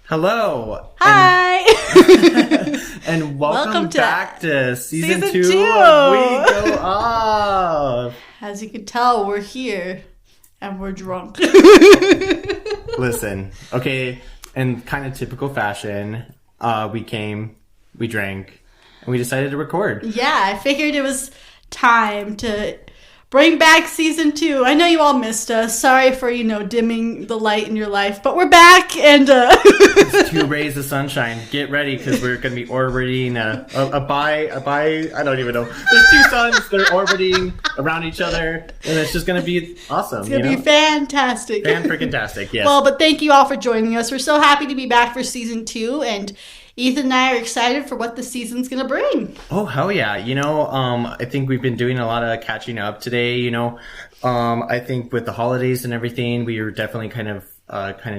Hello. Hi. And welcome back to season 2 2 of We Go Off. As you can tell, we're here and we're drunk. Listen, okay, in kind of typical fashion, we came, we drank, and we decided to record. Yeah, I figured it was time to bring back season 2. I know you all missed us. Sorry for, dimming the light in your life, but we're back and It's 2 rays of sunshine. Get ready because we're going to be orbiting I don't even know. There's 2 suns. They're orbiting around each other, and it's just going to be awesome. It's going to be fantastic. Fan-freaking-tastic, yes. Well, but thank you all for joining us. We're so happy to be back for season 2, and Ethan and I are excited for what the season's going to bring. Oh, hell yeah. I think we've been doing a lot of catching up today, I think with the holidays and everything, we were definitely kind of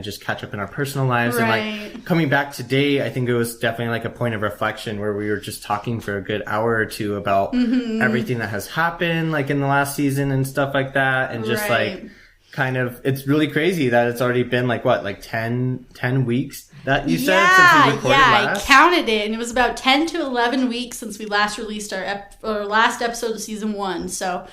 just catch up in our personal lives. Right. And like coming back today, I think it was definitely like a point of reflection where we were just talking for a good hour or two about everything that has happened like in the last season and stuff like that. And just like kind of, it's really crazy that it's already been like 10 weeks that you said since we recorded last? I counted it, and it was about 10 to 11 weeks since we last released our last episode of season 1. So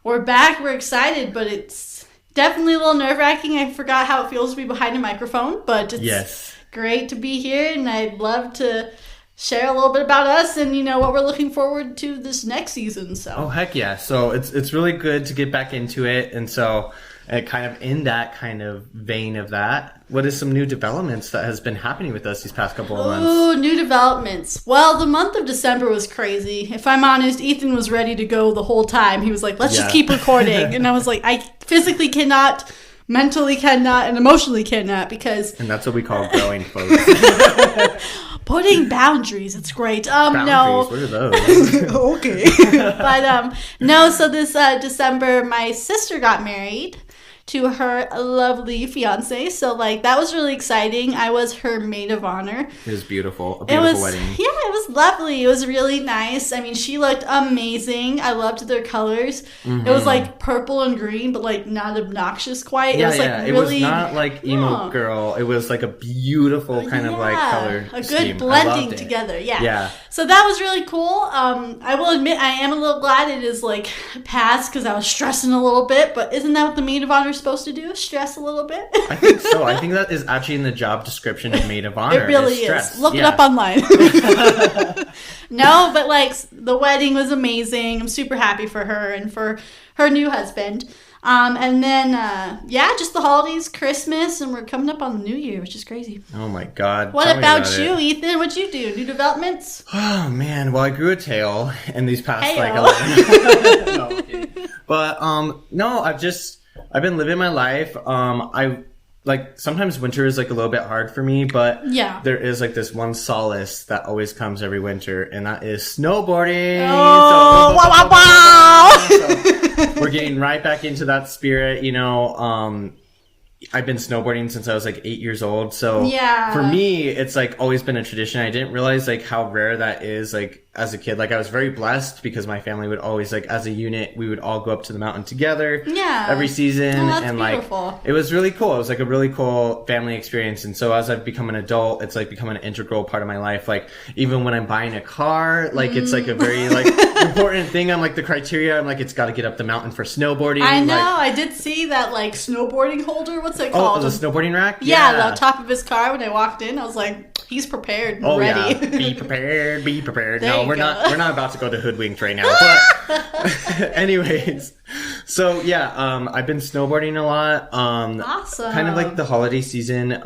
we're back, we're excited, but it's definitely a little nerve-wracking. I forgot how it feels to be behind a microphone, but it's great to be here, and I'd love to share a little bit about us and, what we're looking forward to this next season. So. Oh, heck yeah. So it's really good to get back into it, and so kind of in that kind of vein of that, what is some new developments that has been happening with us these past couple of months? Oh, new developments. Well, the month of December was crazy. If I'm honest, Ethan was ready to go the whole time. He was like, let's just keep recording. And I was like, I physically cannot, mentally cannot, and emotionally cannot because... And that's what we call growing, folks. Putting boundaries. It's great. Boundaries? No. What are those? Okay. But, no, so this December, my sister got married to her lovely fiance. So, that was really exciting. I was her maid of honor. It was beautiful. A beautiful wedding. Yeah, it was lovely. It was really nice. I mean, she looked amazing. I loved their colors. It was, purple and green, but, not obnoxious quite. Yeah, it was, really... It was not, emo girl. It was, a beautiful kind of, color a good scheme. blending together. Yeah. So that was really cool. I will admit I am a little glad it is, past because I was stressing a little bit. But isn't that what the maid of honor supposed to do? Stress a little bit? I think so. I think that is actually in the job description of maid of honor. It really is. Look it up online. No, but the wedding was amazing. I'm super happy for her and for her new husband. And then, just the holidays, Christmas, and we're coming up on the New Year, which is crazy. Oh my God. What about you, Ethan? What'd you do? New developments? Oh man, well I grew a tail in these past 11. No, okay. But no, I've been living my life. I sometimes winter is a little bit hard for me, but there is this one solace that always comes every winter, and that is snowboarding. Oh, wow. So we're getting right back into that spirit, I've been snowboarding since I was 8 years old. So for me, it's always been a tradition. I didn't realize how rare that is as a kid. I was very blessed because my family would always as a unit, we would all go up to the mountain together every season. Oh, that's and beautiful. It was really cool. It was a really cool family experience. And so as I've become an adult, it's become an integral part of my life. Even when I'm buying a car, it's a very important thing on the criteria. I'm it's got to get up the mountain for snowboarding. I know. I did see that snowboarding holder. What's it called? Oh, the snowboarding rack? Yeah, the top of his car. When I walked in, I was like, he's prepared and ready. Yeah. Be prepared, be prepared. No, we're not about to go to hoodwinked right now. But anyways, so I've been snowboarding a lot. Awesome. Kind of the holiday season.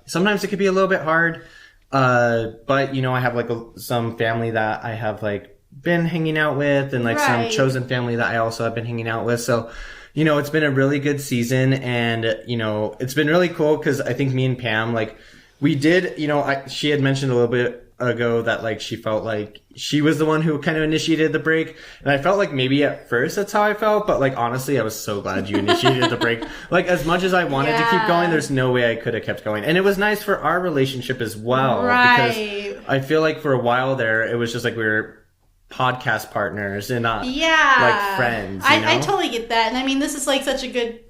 Sometimes it could be a little bit hard. But I have some family that I have been hanging out with, and some chosen family that I also have been hanging out with. So it's been a really good season, and, it's been really cool because I think me and Pam, we did, she had mentioned a little bit ago that, she felt she was the one who kind of initiated the break. And I felt maybe at first that's how I felt, but, honestly, I was so glad you initiated the break. As much as I wanted to keep going, there's no way I could have kept going. And it was nice for our relationship as well. Right. Because I feel for a while there, it was just we were podcast partners and not friends. I totally get that. And I mean, this is such a good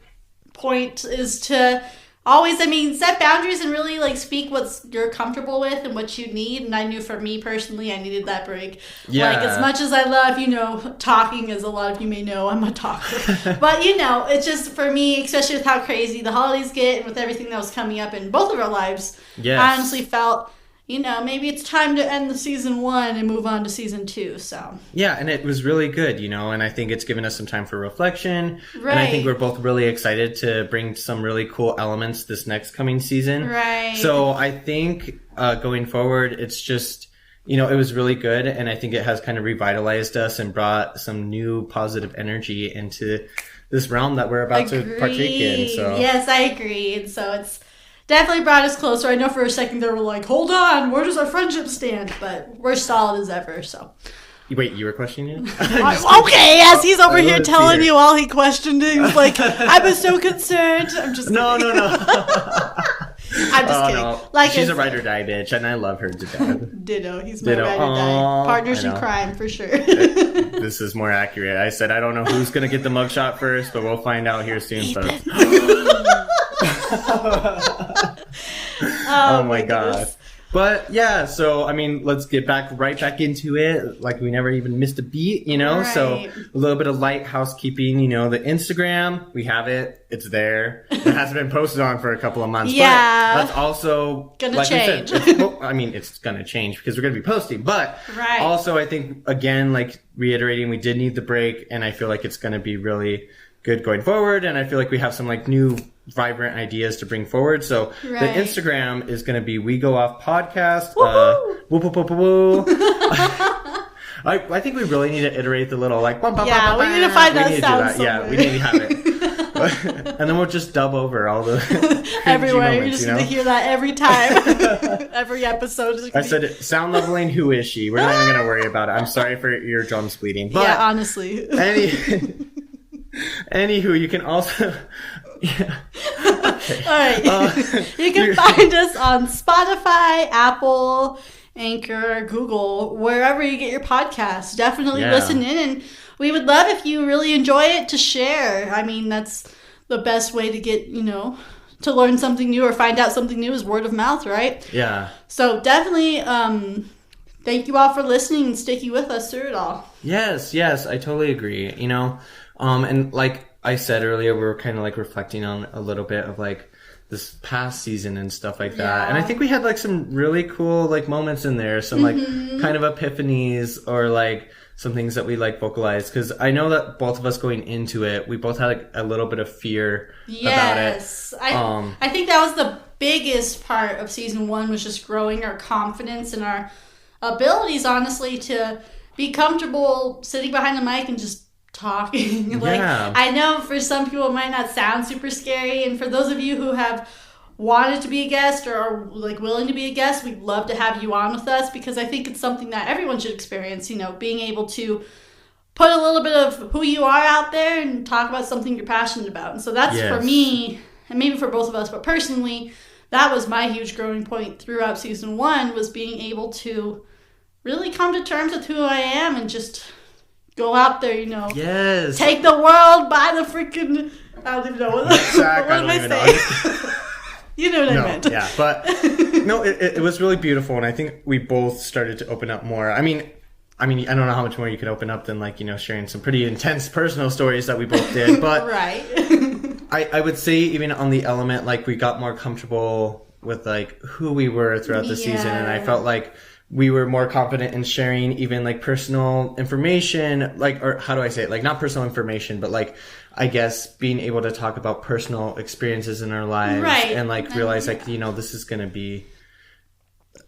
point is to always, I mean, set boundaries and really, like, speak what you're comfortable with and what you need. And I knew for me personally, I needed that break. Yeah. Like, as much as I love, you know, talking, as a lot of you may know, I'm a talker. But, you know, it's just for me, especially with how crazy the holidays get and with everything that was coming up in both of our lives, Yes. I honestly felt, you know, maybe it's time to end the season 1 and move on to season 2, so. Yeah, and it was really good, you know, and I think it's given us some time for reflection. Right. And I think we're both really excited to bring some really cool elements this next coming season. Right. So I think going forward, it's just, you know, it was really good, and I think it has kind of revitalized us and brought some new positive energy into this realm that we're about to partake in. So. Yes, I agree. And so it's definitely brought us closer. I know for a second they were like, hold on, where does our friendship stand? But we're solid as ever, so. Wait, you were questioning it? Okay, yes, he's over here telling you while he questioned it. He was like, I was so concerned. I'm just kidding. No. I'm just kidding. No. Like She's a ride or die bitch, and I love her to death. Ditto. He's my ride or die. Partners in crime, for sure. This is more accurate. I said I don't know who's going to get the mugshot first, but we'll find out here soon, folks. Oh my god. But yeah, so I mean, let's get right back into it. Like we never even missed a beat, you know? Right. So a little bit of light housekeeping, you know, the Instagram, we have it. It's there. It hasn't been posted on for a couple of months. Yeah. But that's also gonna change. It's gonna change because we're gonna be posting. But also I think again, like reiterating, we did need the break, and I feel like it's gonna be really good going forward, and I feel like we have some like new vibrant ideas to bring forward. So the Instagram is going to be We Go Off Podcast. I think we really need to iterate the little like. We need to find that sound. Yeah, we need to have it. And then we'll just dub over all the everywhere. Moments, you're just going to hear that every time, every episode. I said it, sound leveling. Who is she? We're not even going to worry about it. I'm sorry for your eardrums bleeding. But yeah, honestly. Anywho, you can also. Yeah. Okay. All right. You can find us on Spotify, Apple, Anchor, Google, wherever you get your podcasts. Definitely listen in, and we would love if you really enjoy it to share. I mean, that's the best way to get, you know, to learn something new or find out something new is word of mouth, right? Yeah. So definitely thank you all for listening and sticking with us through it all. Yes, I totally agree. You know, and like I said earlier, we were kind of like reflecting on a little bit of like this past season and stuff like that. And I think we had like some really cool like moments in there, some like kind of epiphanies or like some things that we like vocalized. Cause I know that both of us going into it, we both had like a little bit of fear about it. I think that was the biggest part of season 1 was just growing our confidence and our abilities, honestly, to be comfortable sitting behind the mic and just talking. I know for some people it might not sound super scary, and for those of you who have wanted to be a guest or are like willing to be a guest, we'd love to have you on with us, because I think it's something that everyone should experience, you know, being able to put a little bit of who you are out there and talk about something you're passionate about. And so that's for me, and maybe for both of us, but personally, that was my huge growing point throughout season 1, was being able to really come to terms with who I am and just go out there, you know. Yes. Take the world by the freaking... I don't even know what am I saying. You know what I meant. Yeah, but no, it was really beautiful, and I think we both started to open up more. I mean, I don't know how much more you could open up than like, you know, sharing some pretty intense personal stories that we both did, but I would say even on the element, like we got more comfortable with like who we were throughout the season, and I felt like we were more confident in sharing even like personal information, like, or how do I say it? Like not personal information, but like, I guess being able to talk about personal experiences in our lives and like realize like, you know, this is going to be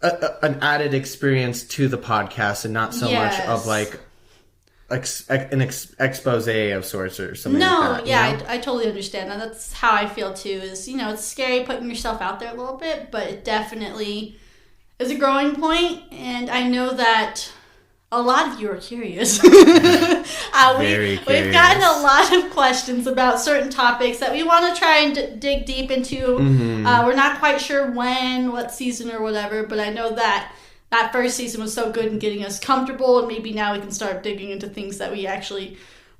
an added experience to the podcast and not so much of like an expose of sorts or something like that. You know? I totally understand. And that's how I feel too, is, you know, it's scary putting yourself out there a little bit, but it definitely is a growing point, and I know that a lot of you are curious. Very curious. We've gotten a lot of questions about certain topics that we want to try and dig deep into. We're not quite sure when, what season or whatever, but I know that first season was so good in getting us comfortable, and maybe now we can start digging into things that we actually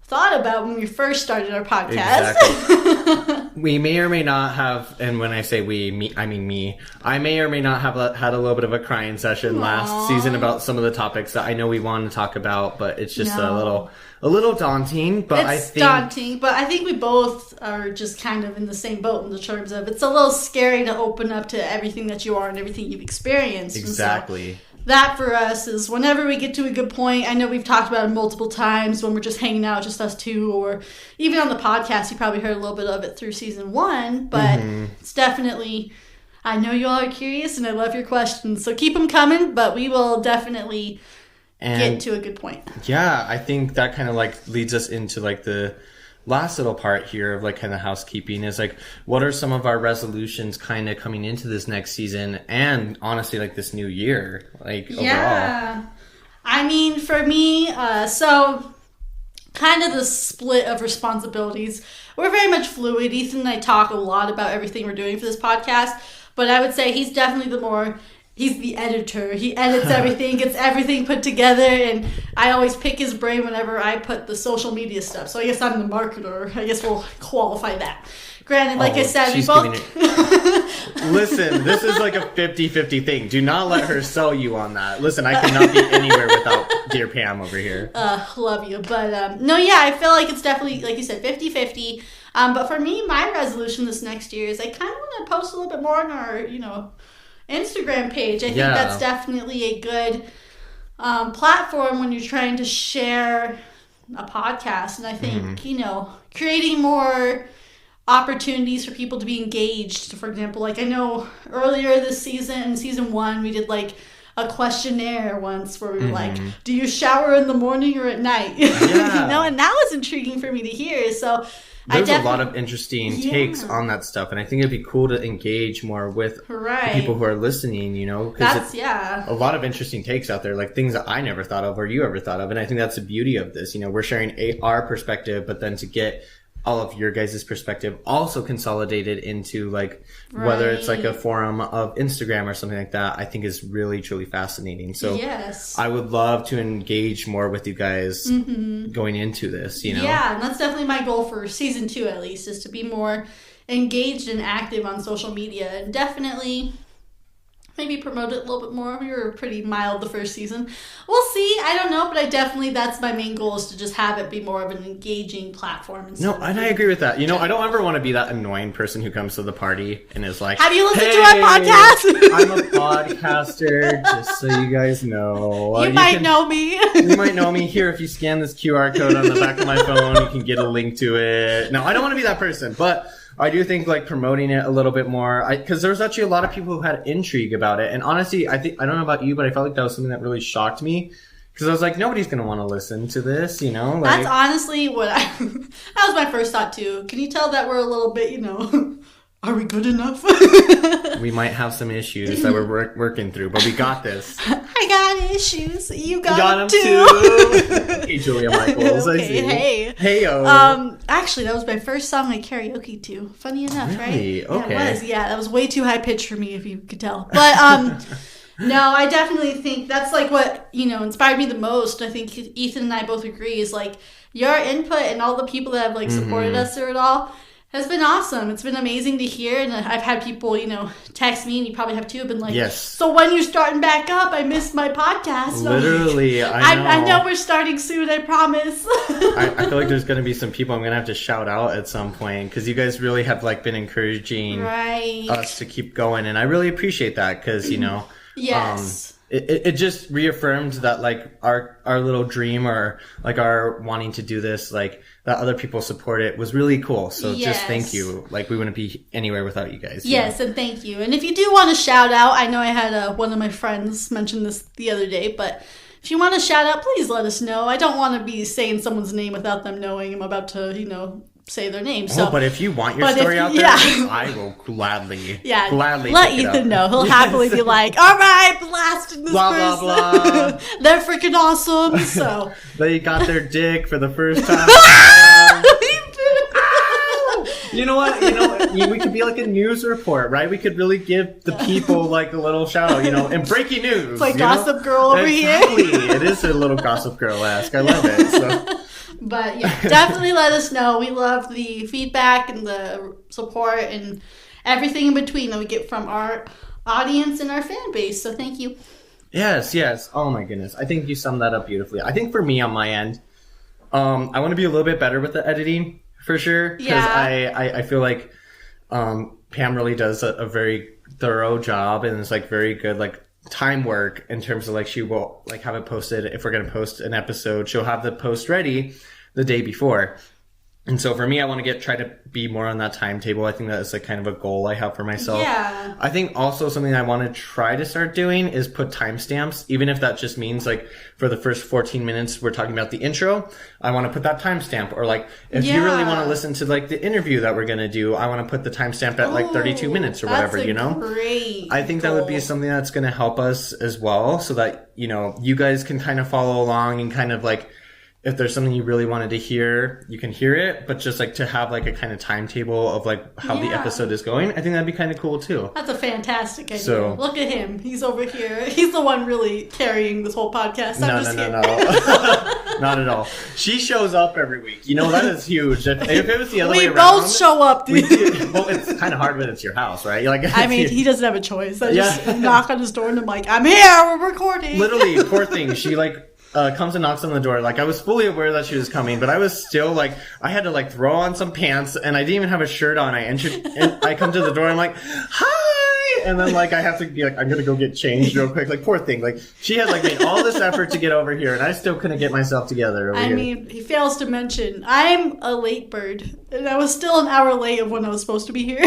thought about when we first started our podcast. Exactly. We may or may not have, and when I say we, I mean me. I may or may not have had a little bit of a crying session last season about some of the topics that I know we wanted to talk about, but it's just a little daunting. But it's daunting, but I think we both are just kind of in the same boat in the terms of it's a little scary to open up to everything that you are and everything you've experienced. Exactly. That for us is whenever we get to a good point. I know we've talked about it multiple times when we're just hanging out, just us two, or even on the podcast. You probably heard a little bit of it through season 1, but it's definitely. I know you all are curious, and I love your questions, so keep them coming. But we will definitely get to a good point. Yeah, I think that kind of like leads us into like the last little part here of like kind of housekeeping is like, what are some of our resolutions kind of coming into this next season and honestly like this new year, like overall? I mean, for me, so kind of the split of responsibilities, we're very much fluid. Ethan and I talk a lot about everything we're doing for this podcast, but I would say he's definitely he's the editor. He edits everything, gets everything put together, and I always pick his brain whenever I put the social media stuff. So I guess I'm the marketer. I guess we'll qualify that. Granted, like I said, we both... Listen, this is like a 50-50 thing. Do not let her sell you on that. Listen, I cannot be anywhere without dear Pam over here. Love you. But, no, yeah, I feel like it's definitely, like you said, 50-50. But for me, my resolution this next year is I kind of want to post a little bit more on our, Instagram page. I think that's definitely a good platform when you're trying to share a podcast. And I think, creating more opportunities for people to be engaged. For example, like I know earlier this season, in season 1, we did like a questionnaire once where we were like, do you shower in the morning or at night? Yeah. And that was intriguing for me to hear. So there's a lot of interesting takes on that stuff, and I think it'd be cool to engage more with the people who are listening, because a lot of interesting takes out there, like things that I never thought of or you ever thought of, and I think that's the beauty of this. We're sharing our perspective, but then to get all of your guys' perspective also consolidated into like whether it's like a forum of Instagram or something like that, I think is really truly fascinating. So I would love to engage more with you guys going into this, Yeah, and that's definitely my goal for season 2 at least, is to be more engaged and active on social media, and definitely maybe promote it a little bit more. We were pretty mild the first season. We'll see. I don't know, but that's my main goal, is to just have it be more of an engaging platform. No, and I agree with that. I don't ever want to be that annoying person who comes to the party and is like, have you listened to our podcast? I'm a podcaster, just so you guys know. You might know me. You might know me. Here, if you scan this QR code on the back of my phone, you can get a link to it. No, I don't want to be that person, but I do think like promoting it a little bit more, because there's actually a lot of people who had intrigue about it. And honestly, I don't know about you, but I felt like that was something that really shocked me, because I was like, nobody's going to want to listen to this, That's honestly what that was my first thought too. Can you tell that we're a little bit, are we good enough? We might have some issues that we're working through, but we got this. I got issues. You got them too. Hey, Julia Michaels. Okay, I see. Hey. Hey-o. Actually, that was my first song I karaoke to. Funny enough, really? Right? Okay. Yeah, it was. Yeah, that was way too high pitched for me, if you could tell. But no, I definitely think that's like what inspired me the most. I think Ethan and I both agree is like your input and all the people that have like supported us through it all has been awesome. It's been amazing to hear, and I've had people, text me, and you probably have too, been like, yes. So when you're starting back up, I missed my podcast. Literally, I know we're starting soon, I promise. I feel like there's going to be some people I'm going to have to shout out at some point, because you guys really have like been encouraging us to keep going, and I really appreciate that, because, yes. It just reaffirmed that like our little dream, or like our wanting to do this, like that other people support it, was really cool. So just thank you. Like we wouldn't be anywhere without you guys. Yes, and thank you. And if you do want to shout out, I know I had one of my friends mention this the other day, but if you want to shout out, please let us know. I don't want to be saying someone's name without them knowing I'm about to, say their name. So, but if you want your story out there, I will gladly let Ethan know. He'll happily be like, all right, blasting this blah, person. Blah, blah. They're freaking awesome. So they got their dick for the first time. You know what? We could be like a news report, right? We could really give the people like a little shout out, and breaking news. It's like Gossip Girl over here. It is a little Gossip Girl-esque. I love it. So. But yeah, definitely let us know. We love the feedback and the support and everything in between that we get from our audience and our fan base. So thank you. Yes. Oh my goodness. I think you summed that up beautifully. I think for me on my end, I want to be a little bit better with the editing for sure. Because I feel like Pam really does a very thorough job, and it's like very good like time work in terms of like she will like have it posted. If we're going to post an episode, she'll have the post ready the day before. And so for me, I want to try to be more on that timetable. I think that is like kind of a goal I have for myself. Yeah. I think also something I want to try to start doing is put timestamps, even if that just means like for the first 14 minutes we're talking about the intro, I want to put that timestamp. Or like if you really want to listen to like the interview that we're going to do, I want to put the timestamp at like 32 minutes or whatever, you know? Great I think that would be something that's going to help us as well, so that, you know, you guys can kind of follow along and kind of like, if there's something you really wanted to hear, you can hear it, but just like to have like a kind of timetable of like how the episode is going, I think that'd be kind of cool too. That's a fantastic idea. So, look at him. He's over here. He's the one really carrying this whole podcast. No. Not at all. She shows up every week. You know, that is huge. If it was the other way around. We both show up, dude. Well, it's kind of hard when it's your house, right? Like, I mean, he doesn't have a choice. I just knock on his door and I'm like, I'm here, we're recording. Literally, poor thing. She like comes and knocks on the door. Like, I was fully aware that she was coming, but I was still like, I had to like throw on some pants, and I didn't even have a shirt on. I come to the door, and I'm like, hi! And then like, I have to be like, I'm gonna go get changed real quick. Like, poor thing. Like, she had like made all this effort to get over here, and I still couldn't get myself together over here. I mean, he fails to mention, I'm a late bird, and I was still an hour late of when I was supposed to be here.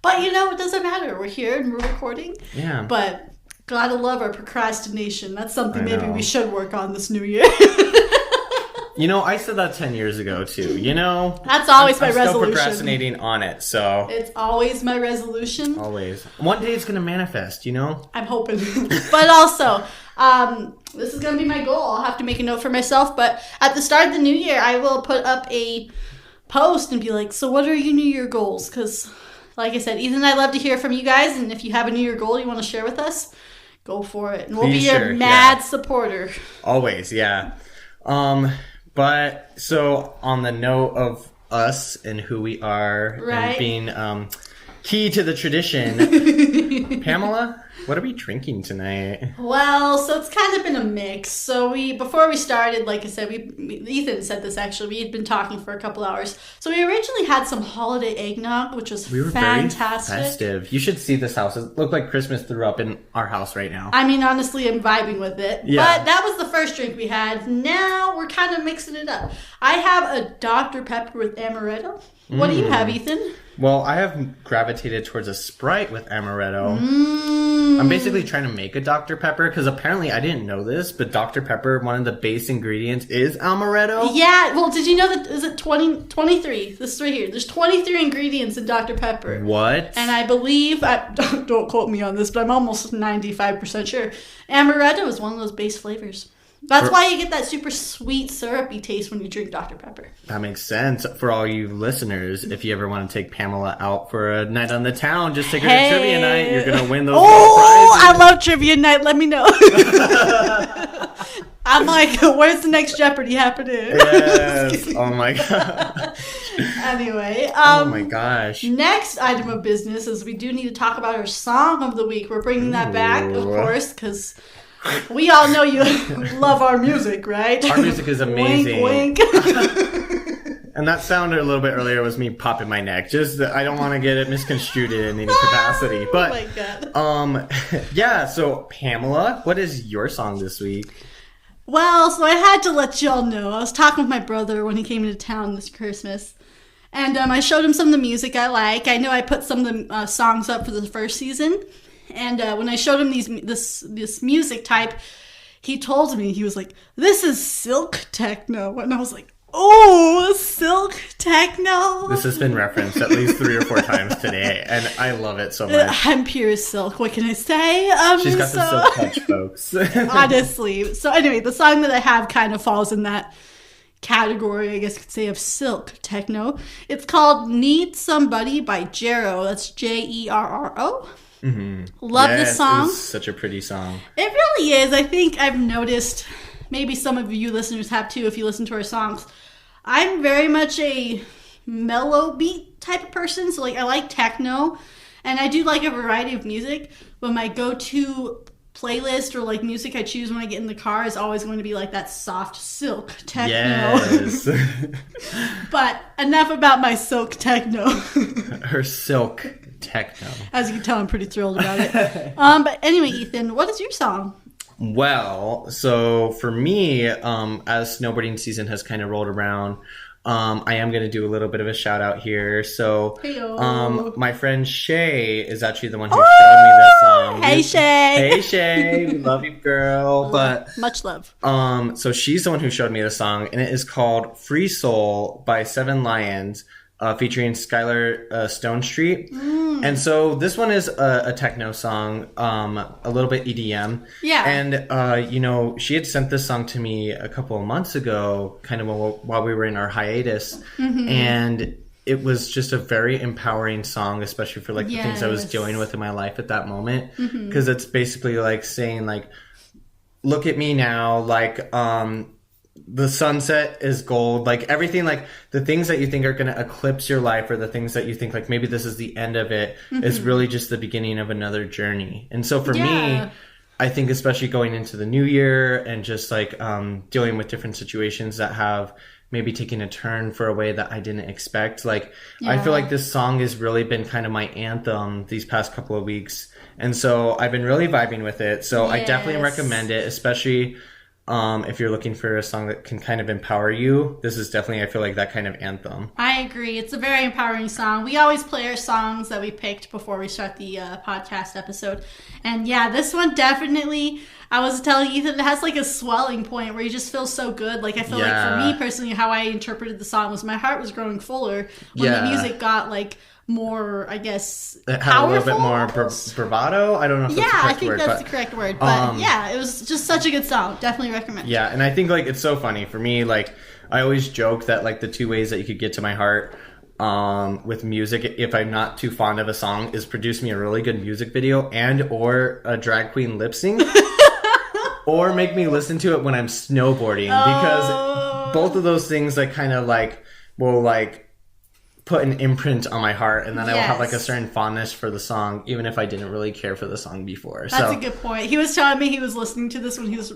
But you know, it doesn't matter. We're here and we're recording. Yeah. But gotta love our procrastination. That's something maybe we should work on this new year. You know, I said that 10 years ago too. You know, that's always my resolution. Still procrastinating on it, so it's always my resolution. Always. One day it's gonna manifest. You know, I'm hoping. But also, this is gonna be my goal. I'll have to make a note for myself. But at the start of the new year, I will put up a post and be like, "So, what are your New Year goals?" Because, like I said, Ethan and I love to hear from you guys, and if you have a New Year goal you want to share with us, go for it. And we'll be your mad supporter. Always, yeah. But so on the note of us and who we are and being key to the tradition, Pamela, what are we drinking tonight? Well, so it's kind of been a mix. So before we started, like I said, Ethan said this actually, we had been talking for a couple hours. So we originally had some holiday eggnog, which was fantastic. Very festive. You should see this house. It looked like Christmas threw up in our house right now. I mean, honestly, I'm vibing with it. Yeah. But that was the first drink we had. Now we're kind of mixing it up. I have a Dr. Pepper with amaretto. What do you have, Ethan? Well, I have gravitated towards a Sprite with amaretto. I'm basically trying to make a Dr. Pepper, because apparently I didn't know this, but Dr. Pepper, one of the base ingredients is amaretto. Yeah, well, did you know that, is it 23? This is right here. There's 23 ingredients in Dr. Pepper. What? And I believe, don't quote me on this, but I'm almost 95% sure, amaretto is one of those base flavors. That's why you get that super sweet, syrupy taste when you drink Dr. Pepper. That makes sense. For all you listeners, if you ever want to take Pamela out for a night on the town, just take her to trivia night. You're going to win those prizes. I love trivia night. Let me know. I'm like, where's the next Jeopardy happening? Yes. Oh my god. Anyway. Oh my gosh. Next item of business is we do need to talk about our song of the week. We're bringing that back, of course, because we all know you love our music, right? Our music is amazing. Wink, wink. And that sound a little bit earlier was me popping my neck. Just I don't want to get it misconstrued in any capacity. But oh my God. Yeah, so Pamela, what is your song this week? Well, so I had to let y'all know. I was talking with my brother when he came into town this Christmas. And I showed him some of the music I like. I know I put some of the songs up for the first season. And when I showed him this music type, he told me, he was like, "This is silk techno." And I was like, "Oh, silk techno." This has been referenced at least 3 or 4 times today, and I love it so much. I'm pure silk. What can I say? She's got the silk touch, folks. Honestly. So anyway, the song that I have kind of falls in that category, I guess you could say, of silk techno. It's called "Need Somebody" by Jero. That's Jerro. Mm-hmm. Love this song. It's such a pretty song. It really is. I think I've noticed maybe some of you listeners have too if you listen to our songs. I'm very much a mellow beat type of person. So, like, I like techno. And I do like a variety of music. But my go-to playlist or, like, music I choose when I get in the car is always going to be, like, that soft silk techno. Yes. But enough about my silk techno. Her silk techno. As you can tell, I'm pretty thrilled about it. But anyway, Ethan, what is your song? Well, so for me, as snowboarding season has kind of rolled around, I am going to do a little bit of a shout out here. So, my friend Shay is actually the one who showed me this song. Hey, Shay. Hey, Shay. We love you, girl. But much love. So she's the one who showed me the song, and it is called Free Soul by Seven Lions. Featuring Skylar Stone Street. And so this one is a techno song, a little bit EDM. Yeah. And, she had sent this song to me a couple of months ago, kind of while we were in our hiatus. Mm-hmm. And it was just a very empowering song, especially for, like, the things I was dealing with in my life at that moment. Because it's basically, like, saying, like, look at me now, like, the sunset is gold, like everything, like the things that you think are going to eclipse your life or the things that you think like maybe this is the end of it is really just the beginning of another journey. And so for me, I think especially going into the new year and just like dealing with different situations that have maybe taken a turn for a way that I didn't expect, like I feel like this song has really been kind of my anthem these past couple of weeks. And so I've been really vibing with it. So I definitely recommend it, especially if you're looking for a song that can kind of empower you. This is definitely, I feel like, that kind of anthem. I agree. It's a very empowering song. We always play our songs that we picked before we start the podcast episode. And yeah, this one definitely, I was telling Ethan, it has like a swelling point where you just feel so good. Like I feel like for me personally, how I interpreted the song was my heart was growing fuller when the music got like more, I guess, it had a little bit more bravado. I don't know if that's the correct word. I think that's the correct word. But it was just such a good song. Definitely recommend. Yeah, and I think like it's so funny for me. Like I always joke that like the two ways that you could get to my heart with music, if I'm not too fond of a song, is produce me a really good music video and or a drag queen lip sync. Or make me listen to it when I'm snowboarding, because both of those things like kind of like will like put an imprint on my heart, and then I will have like a certain fondness for the song, even if I didn't really care for the song before. That's a good point. He was telling me he was listening to this when he was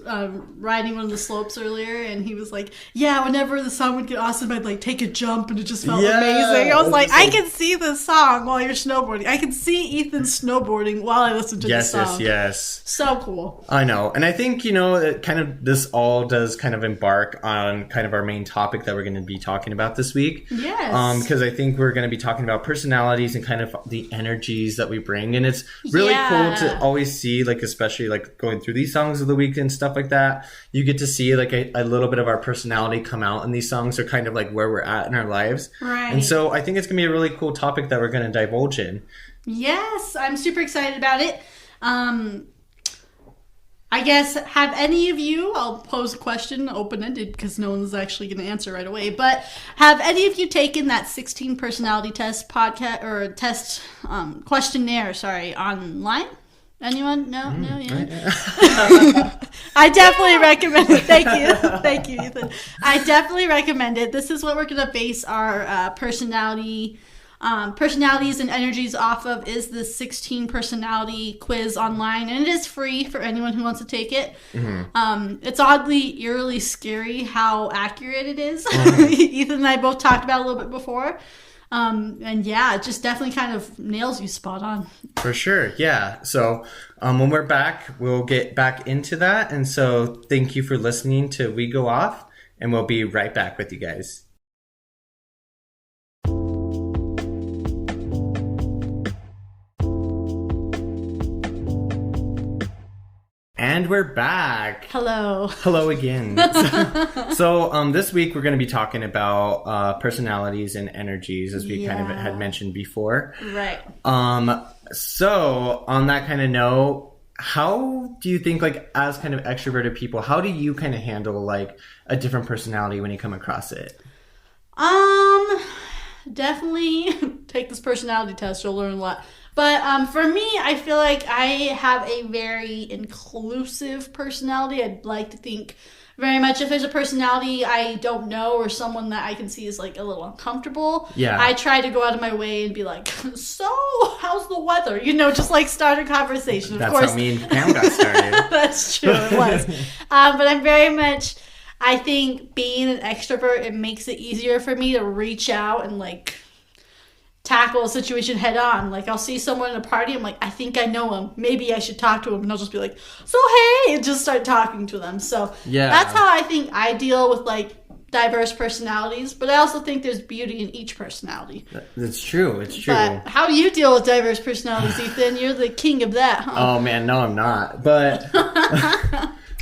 riding one of the slopes earlier, and he was like, yeah, whenever the song would get awesome, I'd like take a jump, and it just felt amazing. I was like, I can see this song while you're snowboarding. I can see Ethan snowboarding while I listen to this song. Yes. So cool. I know. And I think, it kind of, this all does kind of embark on kind of our main topic that we're going to be talking about this week. Yes. Because I think we're going to be talking about personalities and kind of the energies that we bring. And it's really cool to always see, like, especially like going through these songs of the week and stuff like that, you get to see like a little bit of our personality come out in these songs, or kind of like where we're at in our lives. Right. And so I think it's going to be a really cool topic that we're going to divulge in. Yes, I'm super excited about it. I guess, have any of you, I'll pose a question open-ended because no one's actually going to answer right away, but have any of you taken that 16 personality test podcast or test questionnaire, online? Anyone? No? Yeah. I definitely recommend it. Thank you, Ethan. I definitely recommend it. This is what we're going to base our personalities and energies off of, is the 16 personality quiz online, and it is free for anyone who wants to take it. Mm-hmm. It's oddly, eerily scary how accurate it is. Mm-hmm. Ethan and I both talked about it a little bit before. And yeah, it just definitely kind of nails you spot on. For sure, yeah. So when we're back, we'll get back into that. And so thank you for listening to We Go Off, and we'll be right back with you guys. And we're back. Hello again. So this week we're going to be talking about personalities and energies, as we kind of had mentioned before. Right. So on that kind of note, how do you think, like, as kind of extroverted people, how do you kind of handle like a different personality when you come across it? Definitely take this personality test. You'll learn a lot. But for me, I feel like I have a very inclusive personality. I'd like to think very much if there's a personality I don't know or someone that I can see is like a little uncomfortable, yeah, I try to go out of my way and be like, so how's the weather? Just like start a conversation. That's of course, how me and Pam got started. That's true, it was. But I'm very much, I think being an extrovert, it makes it easier for me to reach out and like tackle a situation head on. Like I'll see someone in a party, I'm like, I think I know him. Maybe I should talk to him. And I'll just be like, so hey, and just start talking to them. So yeah, that's how I think I deal with like diverse personalities. But I also think there's beauty in each personality. It's true. It's true. But how do you deal with diverse personalities, Ethan? You're the king of that, huh? Oh man, no, I'm not. But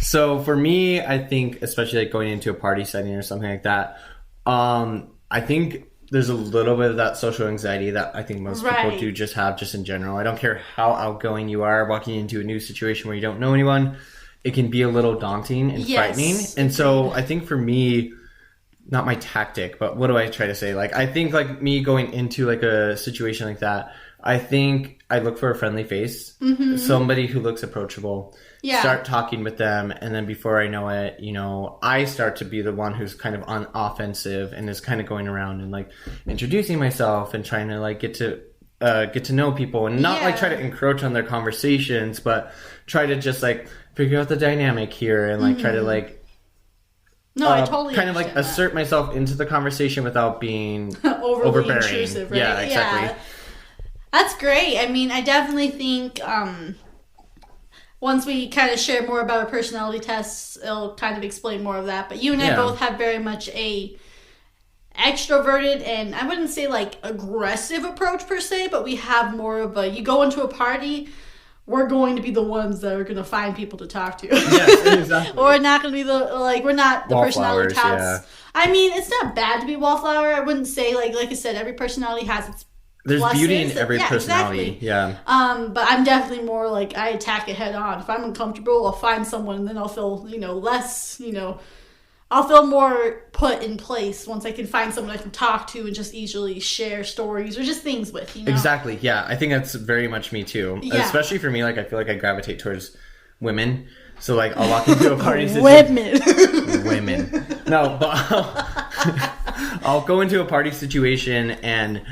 so for me, I think especially like going into a party setting or something like that, I think there's a little bit of that social anxiety that I think most people do just have just in general. I don't care how outgoing you are walking into a new situation where you don't know anyone. It can be a little daunting and frightening. And so I think for me, not my tactic, but what do I try to say? Like, I think like me going into like a situation like that, I think I look for a friendly face, somebody who looks approachable, start talking with them. And then before I know it, I start to be the one who's kind of on offensive and is kind of going around and like introducing myself and trying to like get to know people and not like try to encroach on their conversations, but try to just like figure out the dynamic here and like try to like, I totally kind of like assert myself into the conversation without being overbearing. Intrusive, right? Yeah, exactly. Yeah. That's great. I mean, I definitely think once we kind of share more about our personality tests, it'll kind of explain more of that. But you and I both have very much a extroverted and I wouldn't say like aggressive approach per se, but we have more of a, you go into a party, we're going to be the ones that are going to find people to talk to. Yes, exactly. Or we're not going to be we're not the personality types. Yeah. I mean, it's not bad to be wallflower. I wouldn't say, like I said, every personality has its There's pluses. beauty in every personality. Exactly. Yeah. But I'm definitely more like, I attack it head on. If I'm uncomfortable, I'll find someone and then I'll feel, less, I'll feel more put in place once I can find someone I can talk to and just easily share stories or just things with, Exactly. Yeah. I think that's very much me too. Yeah. Especially for me, like I feel like I gravitate towards women. So like I'll walk into a party Women. No, but I'll go into a party situation and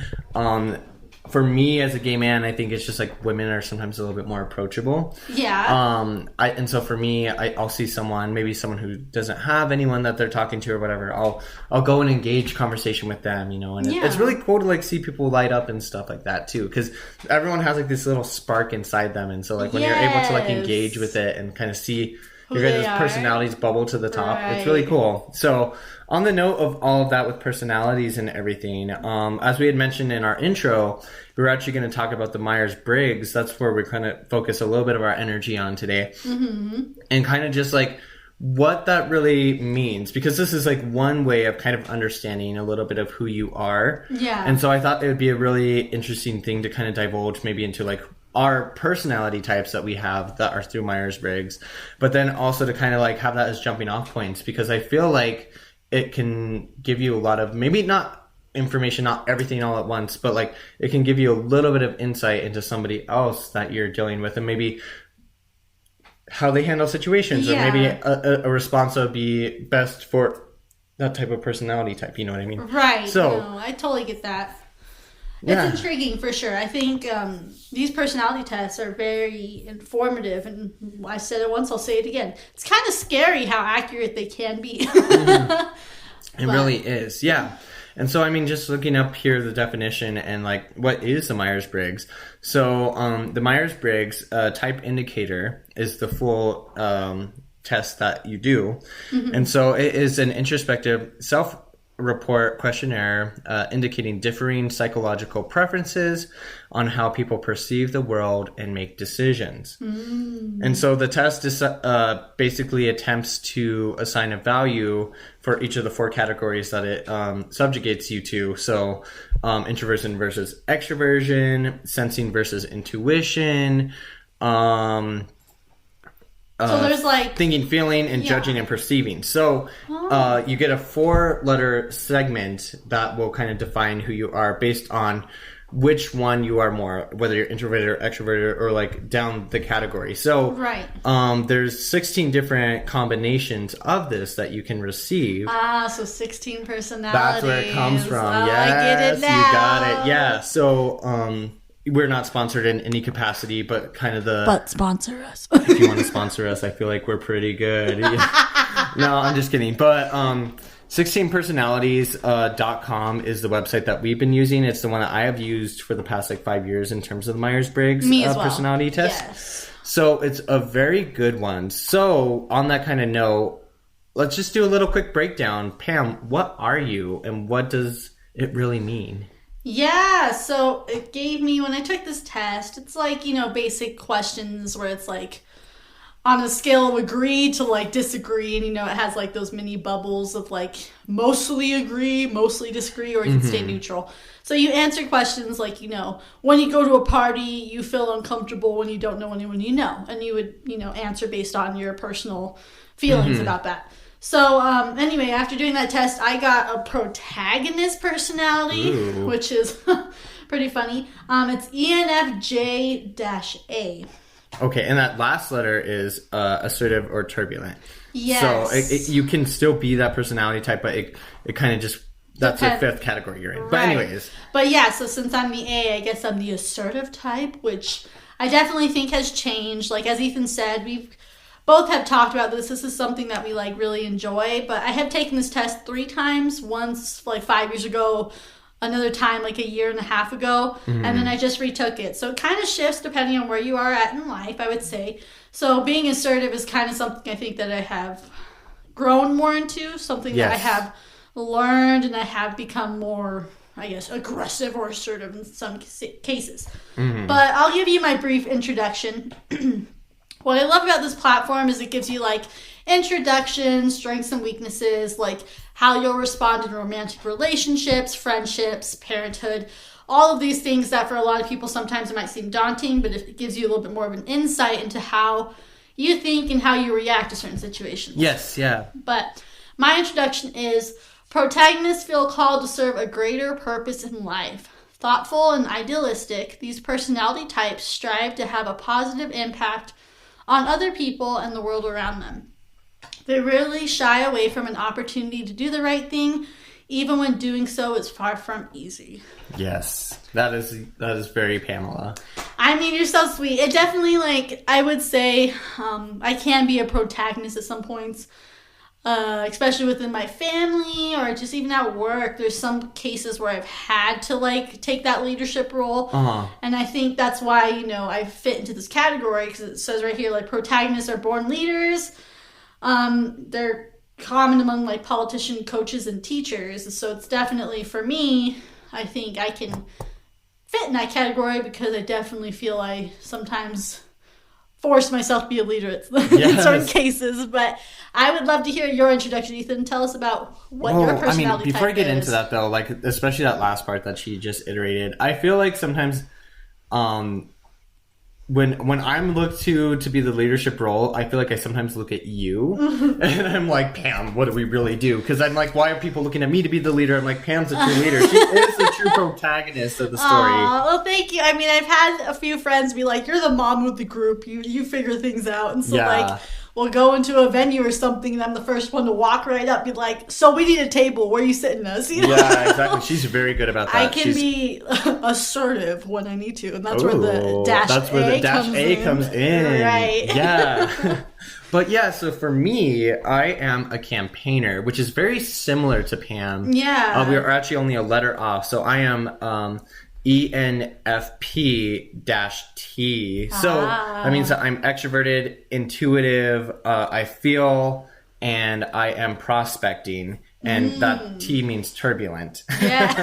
for me as a gay man, I think it's just like women are sometimes a little bit more approachable. Yeah. And so for me, I'll see someone, maybe someone who doesn't have anyone that they're talking to or whatever. I'll go and engage conversation with them, and it's really cool to like see people light up and stuff like that too, because everyone has like this little spark inside them, and so like when you're able to like engage with it and kind of see your guys' personalities bubble to the top, it's really cool. So on the note of all of that with personalities and everything, as we had mentioned in our intro, we were actually going to talk about the Myers-Briggs. That's where we're going to focus a little bit of our energy on today. And kind of just like what that really means, because this is like one way of kind of understanding a little bit of who you are. Yeah. And so I thought it would be a really interesting thing to kind of divulge maybe into like our personality types that we have that are through Myers-Briggs, but then also to kind of like have that as jumping off points, because I feel like it can give you a lot of, maybe not information, not everything all at once, but like it can give you a little bit of insight into somebody else that you're dealing with, and maybe how they handle situations, or maybe a response that would be best for that type of personality type. You know what I mean? Right. So no, I totally get that. It's intriguing for sure. I think these personality tests are very informative, and I said it once, I'll say it again. It's kind of scary how accurate they can be. It really is, yeah. And so, I mean, just looking up here the definition and like what is the Myers-Briggs. So the Myers-Briggs type indicator is the full test that you do. And so it is an introspective self-report questionnaire indicating differing psychological preferences on how people perceive the world and make decisions. And so the test is basically attempts to assign a value for each of the four categories that it subjugates you to. So introversion versus extroversion, sensing versus intuition, so there's like thinking, feeling, and judging and perceiving. So you get a 4-letter segment that will kind of define who you are based on which one you are more, whether you're introverted or extroverted or like down the category. So there's 16 different combinations of this that you can receive. So 16 personalities. That's where it comes from. Yes, I get it now. You got it. Yeah. So we're not sponsored in any capacity, but kind of But sponsor us. If you want to sponsor us, I feel like we're pretty good. No, I'm just kidding. But 16personalities.com is the website that we've been using. It's the one that I have used for the past 5 years in terms of the Myers-Briggs personality test. Yes. So it's a very good one. So on that kind of note, let's just do a little quick breakdown. Pam, what are you and what does it really mean? Yeah, so it gave me, when I took this test, it's like, basic questions where it's like on a scale of agree to disagree, and it has those mini bubbles of mostly agree, mostly disagree, or you can stay neutral. So you answer questions like, when you go to a party, you feel uncomfortable when you don't know anyone you know, and you would, answer based on your personal feelings about that. So, anyway, after doing that test, I got a protagonist personality, which is pretty funny. It's ENFJ-A. Okay, and that last letter is assertive or turbulent. Yes. So, you can still be that personality type, but it kind of just, that's the fifth category you're in. Right. But anyways. But yeah, so since I'm the A, I guess I'm the assertive type, which I definitely think has changed. As Ethan said, we've both have talked about this. This is something that we really enjoy, but I have taken this test 3 times. Once 5 years ago, another time a year and a half ago, and then I just retook it. So it kind of shifts depending on where you are at in life, I would say. So being assertive is kind of something I think that I have grown more into, something that I have learned, and I have become more, I guess, aggressive or assertive in some cases. But I'll give you my brief introduction. What I love about this platform is it gives you introductions, strengths and weaknesses, how you'll respond in romantic relationships, friendships, parenthood, all of these things that for a lot of people sometimes it might seem daunting, but it gives you a little bit more of an insight into how you think and how you react to certain situations. Yes, yeah. But my introduction is protagonists feel called to serve a greater purpose in life. Thoughtful and idealistic, these personality types strive to have a positive impact on other people and the world around them. They rarely shy away from an opportunity to do the right thing, even when doing so is far from easy. Yes, that is very Pamela. I mean, you're so sweet. It definitely, I would say, I can be a protagonist at some points, especially within my family or just even at work. There's some cases where I've had to take that leadership role, and I think that's why I fit into this category, because it says right here protagonists are born leaders. They're common among politicians, coaches, and teachers. So it's definitely, for me, I think I can fit in that category because I definitely feel I sometimes force myself to be a leader in certain cases. But I would love to hear your introduction, Ethan. Tell us about what your personality type is. Before I get into that, though, especially that last part that she just iterated, I feel sometimes when I'm looked to be the leadership role, I feel I sometimes look at you and I'm Pam, what do we really do? Because I'm why are people looking at me to be the leader? I'm Pam's the true leader. She is the true protagonist of the story. Well, thank you. I mean, I've had a few friends be you're the mom of the group. You figure things out. And so we'll go into a venue or something, and I'm the first one to walk right up and be so we need a table. Where are you sitting us? Yeah, exactly. She's very good about that. I can be assertive when I need to, and that's where the dash A comes in. Right. Yeah. But yeah, so for me, I am a campaigner, which is very similar to Pam. Yeah. We are actually only a letter off. So I am ENFP-T. So that means that I'm extroverted, intuitive, I feel, and I am prospecting. And that T means turbulent. Yeah.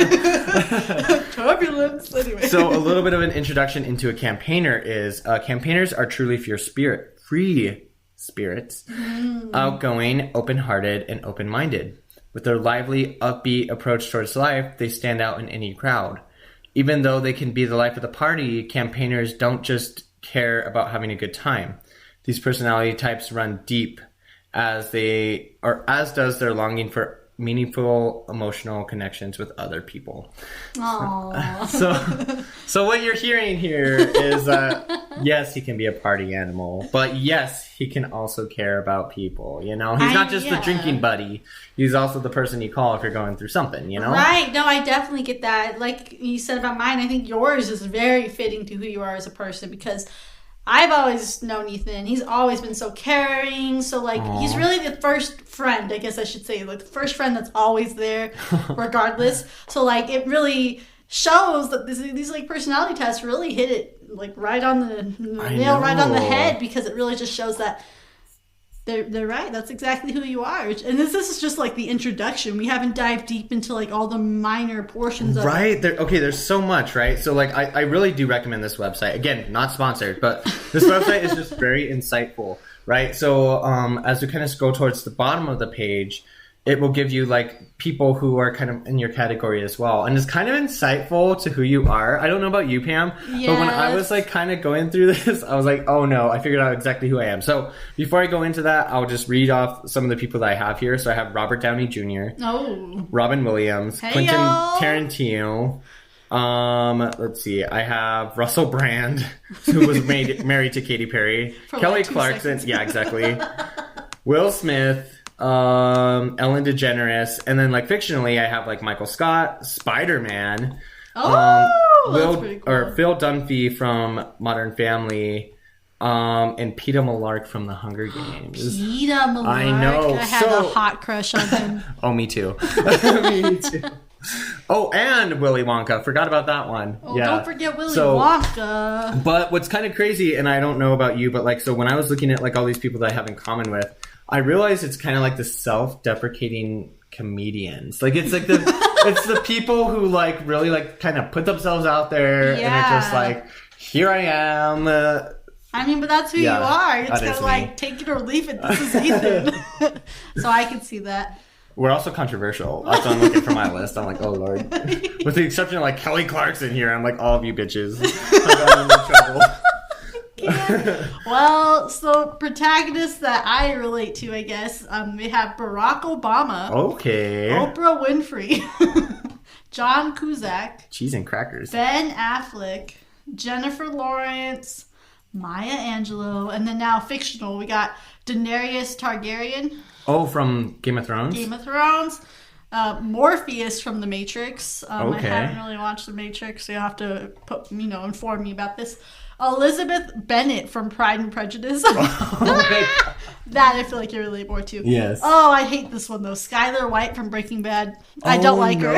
Turbulence. Anyway. So a little bit of an introduction into a campaigner is campaigners are truly free spirits, outgoing, open-hearted, and open-minded. With their lively, upbeat approach towards life, they stand out in any crowd. Even though they can be the life of the party, campaigners don't just care about having a good time. These personality types run deep, as does their longing for meaningful emotional connections with other people. Aww. So what you're hearing here is yes, he can be a party animal, but yes, he can also care about people. You know, he's not just the drinking buddy. He's also the person you call if you're going through something, you know? Right. No, I definitely get that. Like you said about mine, I think yours is very fitting to who you are as a person, because I've always known Ethan. He's always been so caring. So, like, he's really the first friend, I guess I should say. Like, the first friend that's always there, regardless. So, like, it really shows that these like, personality tests really hit it, like, right on the nail, right on the head. Because it really just shows that they're right. That's exactly who you are. And this is just, like, the introduction. We haven't dived deep into, like, all the minor portions of it. Okay, there's so much, right? So, like, I really do recommend this website. Again, not sponsored, but this website is just very insightful, right? So, as we kind of scroll towards the bottom of the page, it will give you, like, people who are kind of in your category as well. And it's kind of insightful to who you are. I don't know about you, Pam, but when I was, like, kind of going through this, I was like, oh, no, I figured out exactly who I am. So before I go into that, I'll just read off some of the people that I have here. So I have Robert Downey Jr., Robin Williams, Quentin Tarantino. Let's see. I have Russell Brand, who was married to Katy Perry. Kelly Clarkson. Yeah, exactly. Will Smith. Ellen DeGeneres, and then like fictionally I have like Michael Scott, Spider-Man, that's pretty cool. or Phil Dunphy from Modern Family, and Peeta Mellark from The Hunger Games. Peeta Mellark. I know. I had a hot crush on him. Oh, me too. Me too. Oh, and Willy Wonka. Forgot about that one. Oh, yeah. Don't forget Willy Wonka. But what's kind of crazy, and I don't know about you, but like, so when I was looking at like all these people that I have in common with, I realized it's kind of like the self-deprecating comedians. Like it's like it's the people who like really like kind of put themselves out there and are just like, here I am. I mean, but that's who you are. It's kind of like, take it or leave it. This is Ethan. So I can see that. We're also controversial. That's what I'm looking for my list. I'm like, oh Lord. With the exception of like Kelly Clarkson here, I'm like, all of you bitches. I got in trouble. Well, so protagonists that I relate to, I guess, we have Barack Obama. Okay. Oprah Winfrey. John Cusack. Cheese and crackers. Ben Affleck. Jennifer Lawrence. Maya Angelou. And then now fictional, we got Daenerys Targaryen. Oh, from Game of Thrones? Game of Thrones. Morpheus from The Matrix. Okay. I haven't really watched The Matrix, so you'll have to inform me about this. Elizabeth Bennet from Pride and Prejudice. That I feel like you relate more to. Yes. Oh, I hate this one though. Skylar White from Breaking Bad. I don't like her.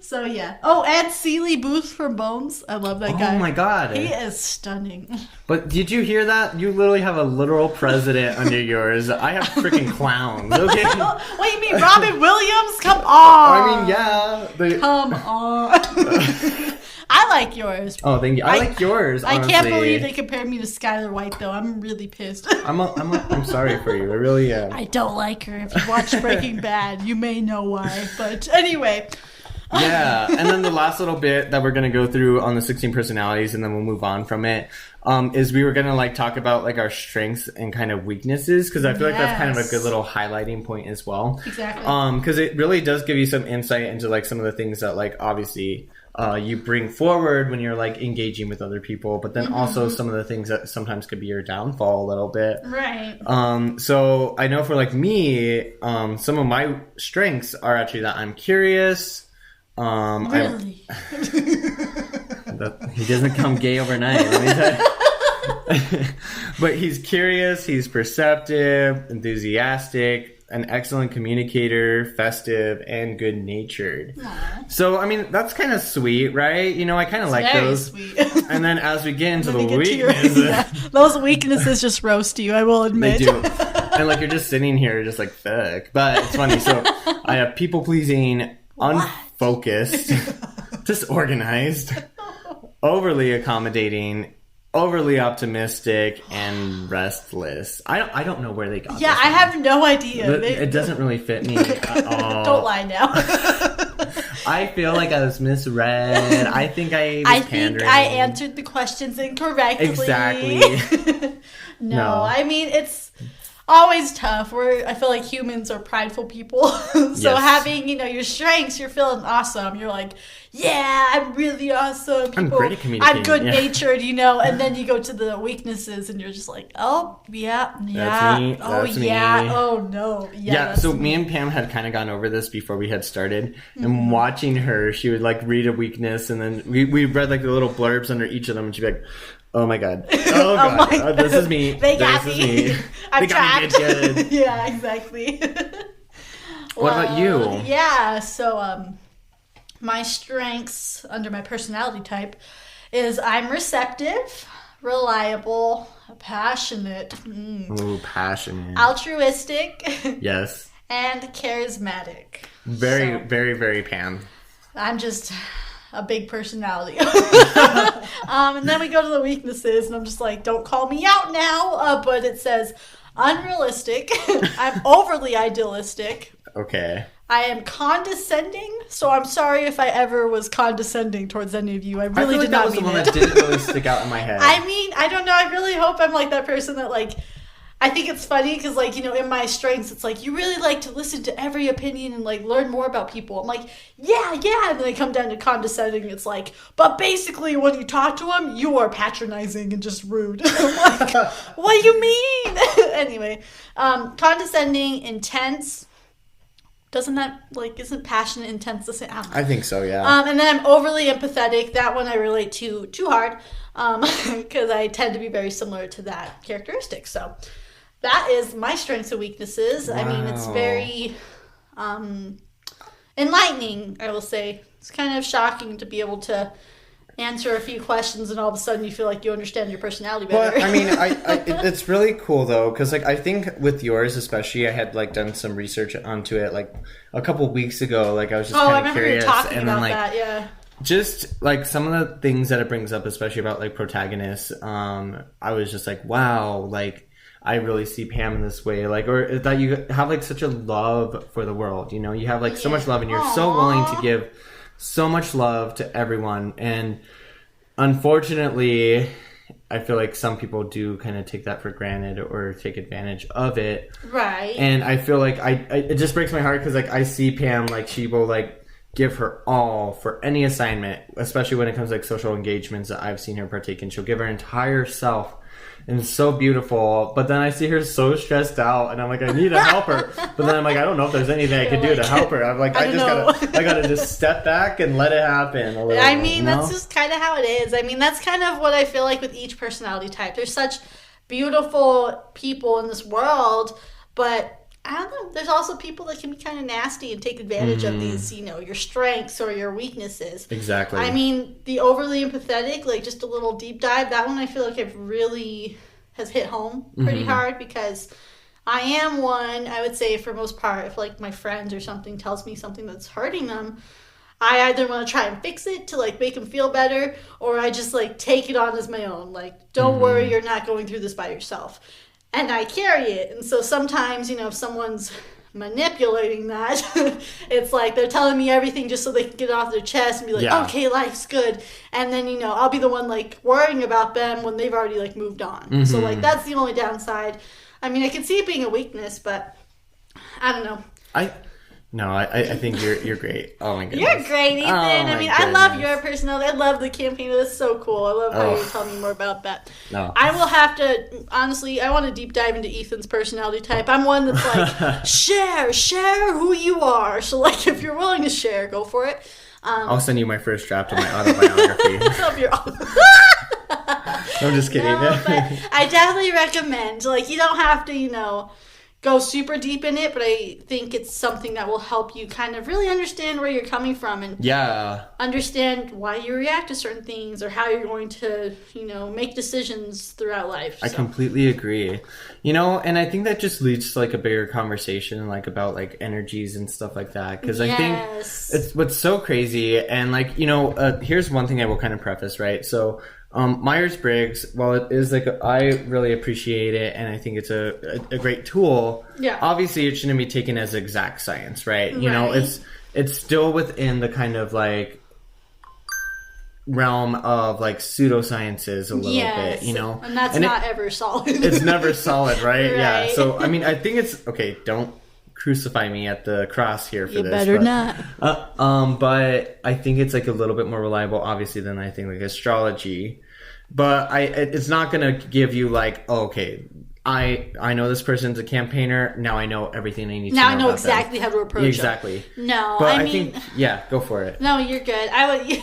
So yeah. Oh, and Celie Booth from Bones. I love that guy. Oh my god. He is stunning. But did you hear that? You literally have a literal president under yours. I have freaking clowns. Okay. What you mean, Robin Williams? Come on. I mean, yeah. Come on. I like yours. Oh, thank you. I like yours, honestly. I can't believe they compared me to Skylar White, though. I'm really pissed. I'm sorry for you. I really am. I don't like her. If you watch Breaking Bad, you may know why. But anyway. Yeah, and then the last little bit that we're going to go through on the 16 personalities, and then we'll move on from it, is we were going to like talk about like our strengths and kind of weaknesses, because I feel like that's kind of a good little highlighting point as well. Exactly. Because it really does give you some insight into like some of the things that like obviously you bring forward when you're like engaging with other people, but then also some of the things that sometimes could be your downfall a little bit. Right. So I know for like me, some of my strengths are actually that I'm curious. Really? He doesn't come gay overnight. Let me tell you. But he's curious, he's perceptive, enthusiastic, an excellent communicator, festive, and good-natured. Aww. So, I mean, that's kind of sweet, right? You know, I kind of like those. Sweet. And then as we get into the weaknesses... those weaknesses just roast you, I will admit. They do. And, like, you're just sitting here just like, fuck. But it's funny. So, I have people-pleasing... Unfocused, disorganized, overly accommodating, overly optimistic, and restless. I don't know where they got. Yeah, I have no idea. It doesn't really fit me at all. Don't lie now. I feel like I was misread. I think I was pandering. Think I answered the questions incorrectly. Exactly. No, I mean always tough. I feel like humans are prideful people. So having, your strengths, you're feeling awesome. You're like, yeah, I'm really awesome. I'm great at communicating. I'm good-natured, and then you go to the weaknesses and you're just like, oh, yeah. That's me. That's me. Oh, no. Yeah, so me and Pam had kind of gone over this before we had started. And watching her, she would like read a weakness and then we read like the little blurbs under each of them and she'd be like, oh my god. Oh god. This is me. They got me. I'm trapped. Good. Yeah, exactly. What about you? Yeah, so my strengths under my personality type is I'm receptive, reliable, passionate. Ooh, passionate. Altruistic. Yes. And charismatic. Very, very, very Pam. I'm just a big personality. And then we go to the weaknesses, and I'm just like, don't call me out now. But it says unrealistic. I'm overly idealistic. Okay. I am condescending, so I'm sorry if I ever was condescending towards any of you. I really did not mean it. That was the one that didn't really stick out in my head. I mean, I don't know. I really hope I'm like that person that like. I think it's funny because, like, in my strengths, it's like, you really like to listen to every opinion and, like, learn more about people. I'm like, yeah. And then I come down to condescending. It's like, but basically when you talk to them, you are patronizing and just rude. I'm like, what do you mean? Anyway, condescending, intense. Doesn't that, like, isn't passionate, intense the same? I think so, yeah. And then I'm overly empathetic. That one I relate to too hard because I tend to be very similar to that characteristic. So that is my strengths and weaknesses. Wow. I mean, it's very enlightening, I will say. It's kind of shocking to be able to answer a few questions and all of a sudden you feel like you understand your personality better. Well, I mean, it's really cool, though, because, like, I think with yours especially, I had, like, done some research onto it, like, a couple weeks ago. Like, I was just kind of curious. You talking and about then, like, that, yeah. Just, like, some of the things that it brings up, especially about, like, protagonists, I was just like, wow, like, I really see Pam in this way, like, or that you have, like, such a love for the world, you have, like, so much love, and you're so willing to give so much love to everyone, and unfortunately, I feel like some people do kind of take that for granted or take advantage of it. Right. And I feel like it just breaks my heart because, like, I see Pam, like, she will, like, give her all for any assignment, especially when it comes to, like, social engagements that I've seen her partake in. She'll give her entire self. And it's so beautiful, but then I see her so stressed out, and I'm like, I need to help her. But then I'm like, I don't know if there's anything I could do to help her. I'm like, I gotta just step back and let it happen a little. I mean, that's just kind of how it is. I mean, that's kind of what I feel like with each personality type. There's such beautiful people in this world, but I don't know. There's also people that can be kind of nasty and take advantage of these, your strengths or your weaknesses. Exactly. I mean, the overly empathetic, like just a little deep dive, that one I feel like it really has hit home pretty hard because I am one, I would say for most part, if like my friends or something tells me something that's hurting them, I either want to try and fix it to like make them feel better, or I just like take it on as my own. Like, don't worry, you're not going through this by yourself. And I carry it. And so sometimes, if someone's manipulating that, it's like they're telling me everything just so they can get it off their chest and be like, okay, life's good. And then, I'll be the one like worrying about them when they've already like moved on. So like that's the only downside. I mean, I can see it being a weakness, but I don't know. I think you're great. Oh my goodness. You're great, Ethan. I mean, I love your personality. I love the campaign. That's so cool. I love how you tell me more about that. No. I will have to, honestly, I want to deep dive into Ethan's personality type. I'm one that's like, share who you are. So, like, if you're willing to share, go for it. I'll send you my first draft of my autobiography. I'm just kidding. No, but I definitely recommend, like, you don't have to, go super deep in it, but I think it's something that will help you kind of really understand where you're coming from and understand why you react to certain things or how you're going to, make decisions throughout life. I completely agree. And I think that just leads to like a bigger conversation, like about like energies and stuff like that. Because I think it's what's so crazy. And like, here's one thing I will kind of preface, right? So Myers-Briggs, while it is like, I really appreciate it and I think it's a great tool. Yeah. Obviously, it shouldn't be taken as exact science, right? It's still within the kind of like realm of like pseudosciences a little bit, you know? And that's not ever solid. It's never solid, right? Right. Yeah. So, I mean, I think it's, okay, don't crucify me at the cross here for you this. Better not. But I think it's like a little bit more reliable, obviously, than I think like astrology. But it's not going to give you like, oh, okay, I know this person's a campaigner. Now I know everything I need to know. Now I know exactly how to approach exactly. them. No, but I mean, think, yeah, go for it. No, you're good.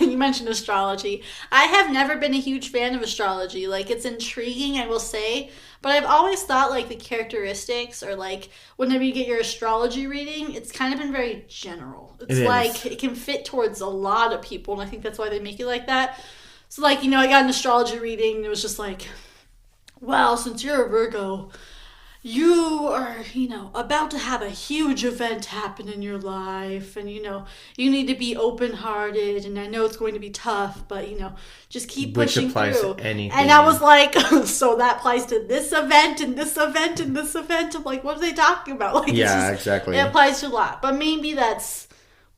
You mentioned astrology. I have never been a huge fan of astrology. Like, it's intriguing, I will say, but I've always thought like the characteristics, or like whenever you get your astrology reading, it's kind of been very general. It's like it can fit towards a lot of people, and I think that's why they make it like that. So like, you know, I got an astrology reading, and it was just like, well, since you're a Virgo, you are, you know, about to have a huge event happen in your life, and, you know, you need to be open-hearted, and I know it's going to be tough, but, you know, just keep pushing through. Which applies to anything. And I was like, so that applies to this event, and this event, and this event. I'm like, what are they talking about? Like, yeah, exactly. It applies to a lot, but maybe that's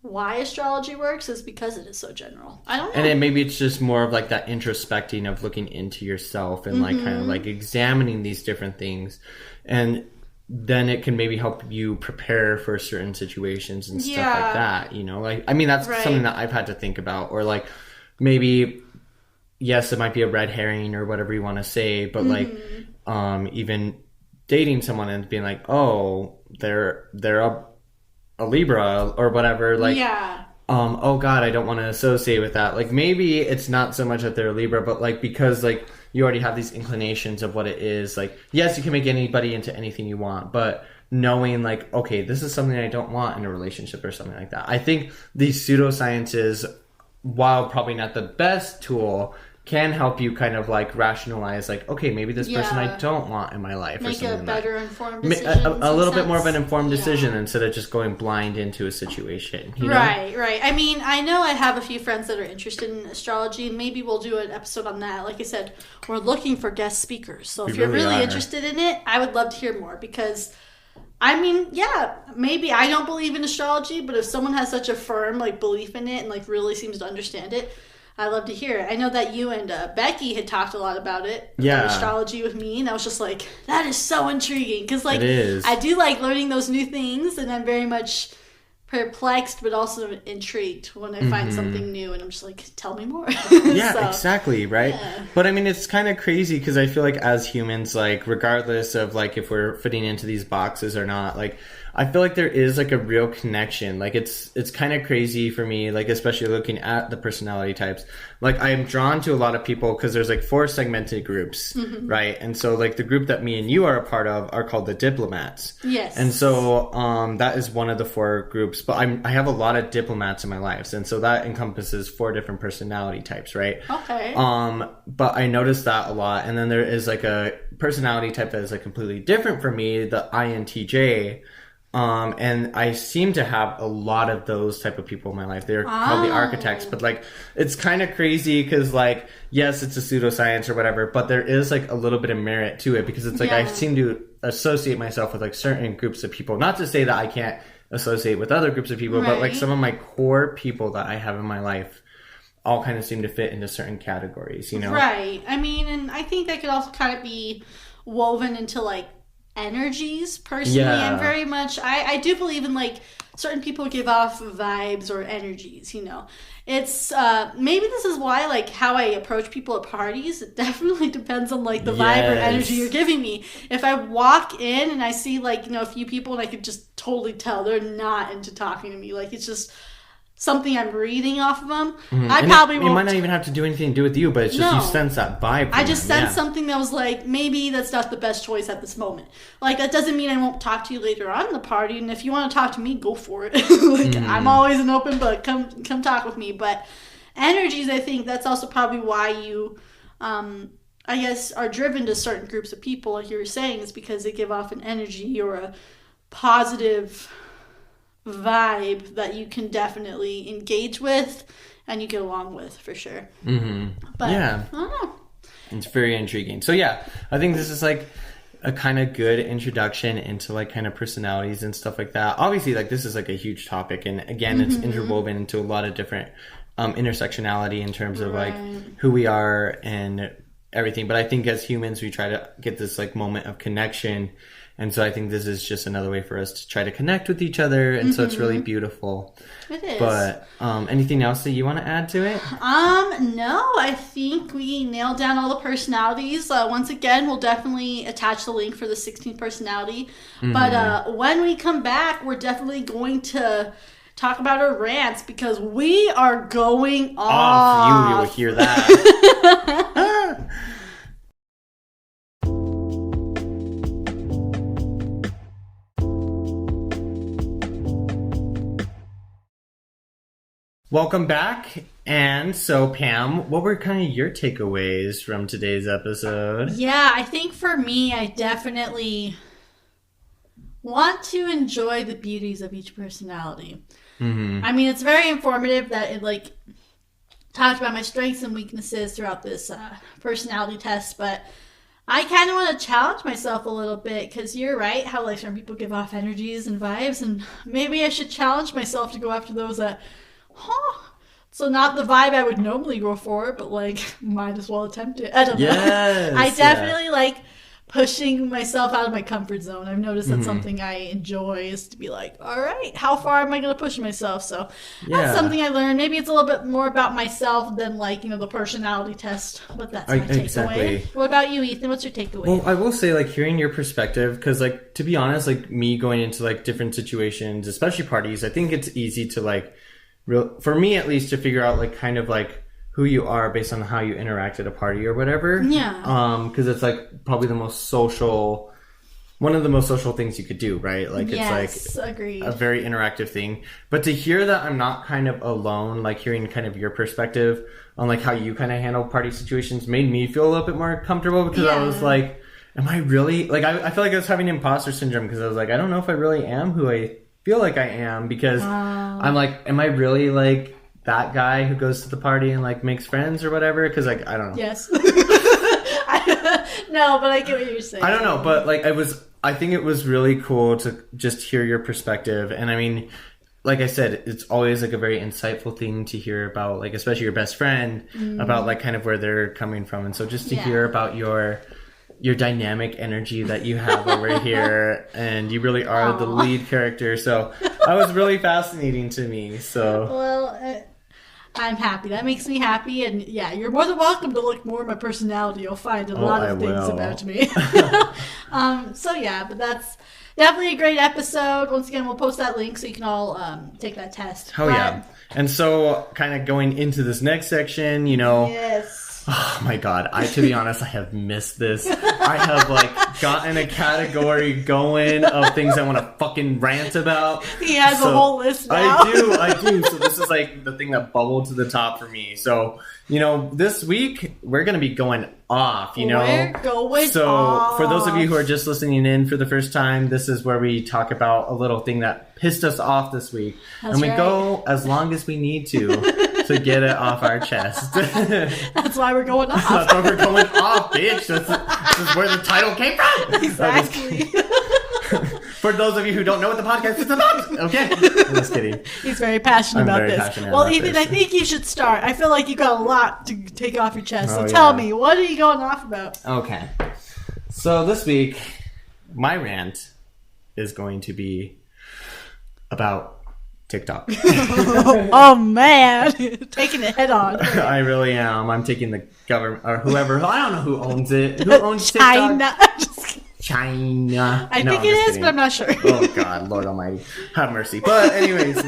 why astrology works, is because it is so general. I don't know. And then maybe it's just more of like that introspecting of looking into yourself and like kind of like examining these different things. And then it can maybe help you prepare for certain situations and stuff like that, you know? Like, I mean, that's something that I've had to think about. Or like, maybe, yes, it might be a red herring or whatever you want to say, but like, even dating someone and being like, oh, they're a Libra or whatever, like, oh God, I don't want to associate with that. Like, maybe it's not so much that they're a Libra, but like, because like you already have these inclinations of what it is, like, yes, you can make anybody into anything you want, but knowing like, okay, this is something I don't want in a relationship or something like that. I think these pseudosciences, while probably not the best tool, can help you kind of like rationalize, like, okay, maybe this person I don't want in my life. Make or something a better informed decision. A little bit more of an informed decision instead of just going blind into a situation. You know? Right. I mean, I know I have a few friends that are interested in astrology, and maybe we'll do an episode on that. Like I said, we're looking for guest speakers. So if you're really interested in it, I would love to hear more, because I mean, yeah, maybe I don't believe in astrology, but if someone has such a firm like belief in it and like really seems to understand it, I'd love to hear it. I know that you and Becky had talked a lot about it, about astrology with me, and I was just like, that is so intriguing, because like, I do like learning those new things, and I'm very much perplexed but also intrigued when I find something new, and I'm just like, tell me more. Yeah, exactly, right? Yeah. But I mean, it's kind of crazy, because I feel like as humans, like, regardless of like if we're fitting into these boxes or not, like, I feel like there is like a real connection. Like, it's kind of crazy for me, like, especially looking at the personality types. Like, I'm drawn to a lot of people because there's like 4 segmented groups, right? And so like the group that me and you are a part of are called the diplomats. Yes. And so that is one of the 4 groups. But I have a lot of diplomats in my life, and so that encompasses 4 different personality types, right? Okay. But I noticed that a lot. And then there is like a personality type that is like completely different from me, the INTJ. And I seem to have a lot of those type of people in my life. They're called the architects, but like, it's kind of crazy because like, yes, it's a pseudoscience or whatever, but there is like a little bit of merit to it, because it's like, I seem to associate myself with like certain groups of people. Not to say that I can't associate with other groups of people, but like some of my core people that I have in my life all kind of seem to fit into certain categories, you know? Right. I mean, and I think that could also kind of be woven into like energies. Personally, I'm very much, I do believe in like certain people give off vibes or energies, you know. It's maybe this is why like how I approach people at parties, it definitely depends on like the vibe or energy you're giving me. If I walk in and I see like, you know, a few people and I could just totally tell they're not into talking to me, like it's just something I'm reading off of them, I probably won't. It might not even have to do anything to do with you, but it's just you sense that vibe. I just sense something that was like, maybe that's not the best choice at this moment. Like, that doesn't mean I won't talk to you later on in the party, and if you want to talk to me, go for it. Like, I'm always an open book. Come talk with me. But energies, I think that's also probably why you, I guess, are driven to certain groups of people, like you were saying, is because they give off an energy or a positive vibe that you can definitely engage with and you get along with, for sure. But I don't know. It's very intriguing. So yeah, I think this is like a kind of good introduction into like kind of personalities and stuff like that. Obviously, like this is like a huge topic, and again, it's interwoven into a lot of different intersectionality in terms of like who we are and everything. But I think as humans, we try to get this like moment of connection. And so I think this is just another way for us to try to connect with each other. And so it's really beautiful. It is. But anything else that you want to add to it? No, I think we nailed down all the personalities. Once again, we'll definitely attach the link for the 16th personality. But when we come back, we're definitely going to talk about our rants because we are going off. You will hear that. Welcome back. And so, Pam, what were kind of your takeaways from today's episode? Yeah, I think for me, I definitely want to enjoy the beauties of each personality. I mean, it's very informative that it, like, talked about my strengths and weaknesses throughout this personality test, but I kind of want to challenge myself a little bit because you're right how, like, some people give off energies and vibes, and maybe I should challenge myself to go after those that so not the vibe I would normally go for, but like might as well attempt it. I don't know. I definitely like pushing myself out of my comfort zone. I've noticed that's something I enjoy is to be like, all right, how far am I going to push myself? So that's something I learned. Maybe it's a little bit more about myself than like, you know, the personality test, but that's my takeaway. Exactly. What about you, Ethan? What's your takeaway? Well, I will say like hearing your perspective, because like to be honest, like me going into like different situations, especially parties, I think it's easy to like for me at least to figure out like kind of like who you are based on how you interact at a party or whatever. Yeah. Because it's like probably one of the most social things you could do, right? Like it's like agreed. A very interactive thing. But to hear that I'm not kind of alone, like hearing kind of your perspective on like how you kind of handle party situations made me feel a little bit more comfortable because I was like, am I really like I feel like I was having imposter syndrome because I was like, I don't know if I really am who I feel like I am because I'm like, am I really like that guy who goes to the party and like makes friends or whatever? Because like I don't know. Yes. No, but I get what you're saying. I don't know, but like I think it was really cool to just hear your perspective. And I mean, like I said, it's always like a very insightful thing to hear about, like especially your best friend about like kind of where they're coming from. And so just to hear about your dynamic energy that you have over here, and you really are the lead character. So that was really fascinating to me. So well, I'm happy. That makes me happy. And yeah, you're more than welcome to look more at my personality. You'll find a lot of things about me. So yeah, but that's definitely a great episode. Once again, we'll post that link so you can all take that test. Yeah. And so kind of going into this next section, you know. Yes. Oh my god, to be honest, I have missed this. I have like gotten a category going of things I want to fucking rant about. He has a whole list now. I do. So this is like the thing that bubbled to the top for me. So, you know, this week we're going to be going off, you know. We're going off. For those of you who are just listening in for the first time, this is where we talk about a little thing that pissed us off this week. That's right. Go as long as we need to get it off our chest. That's why we're going off. That's why we're going off, bitch. This is where the title came from. Exactly. For those of you who don't know what the podcast is about. Okay. I'm just kidding. He's very passionate about this. Well, Ethan, I think you should start. I feel like you got a lot to take off your chest. So tell me, what are you going off about? Okay. So this week, my rant is going to be about TikTok. Oh man, taking it head on. I really am. I'm taking the government or whoever. I don't know who owns it. Who owns TikTok? China. I think it is, kidding. But I'm not sure. Oh God, Lord Almighty, have mercy. But anyways,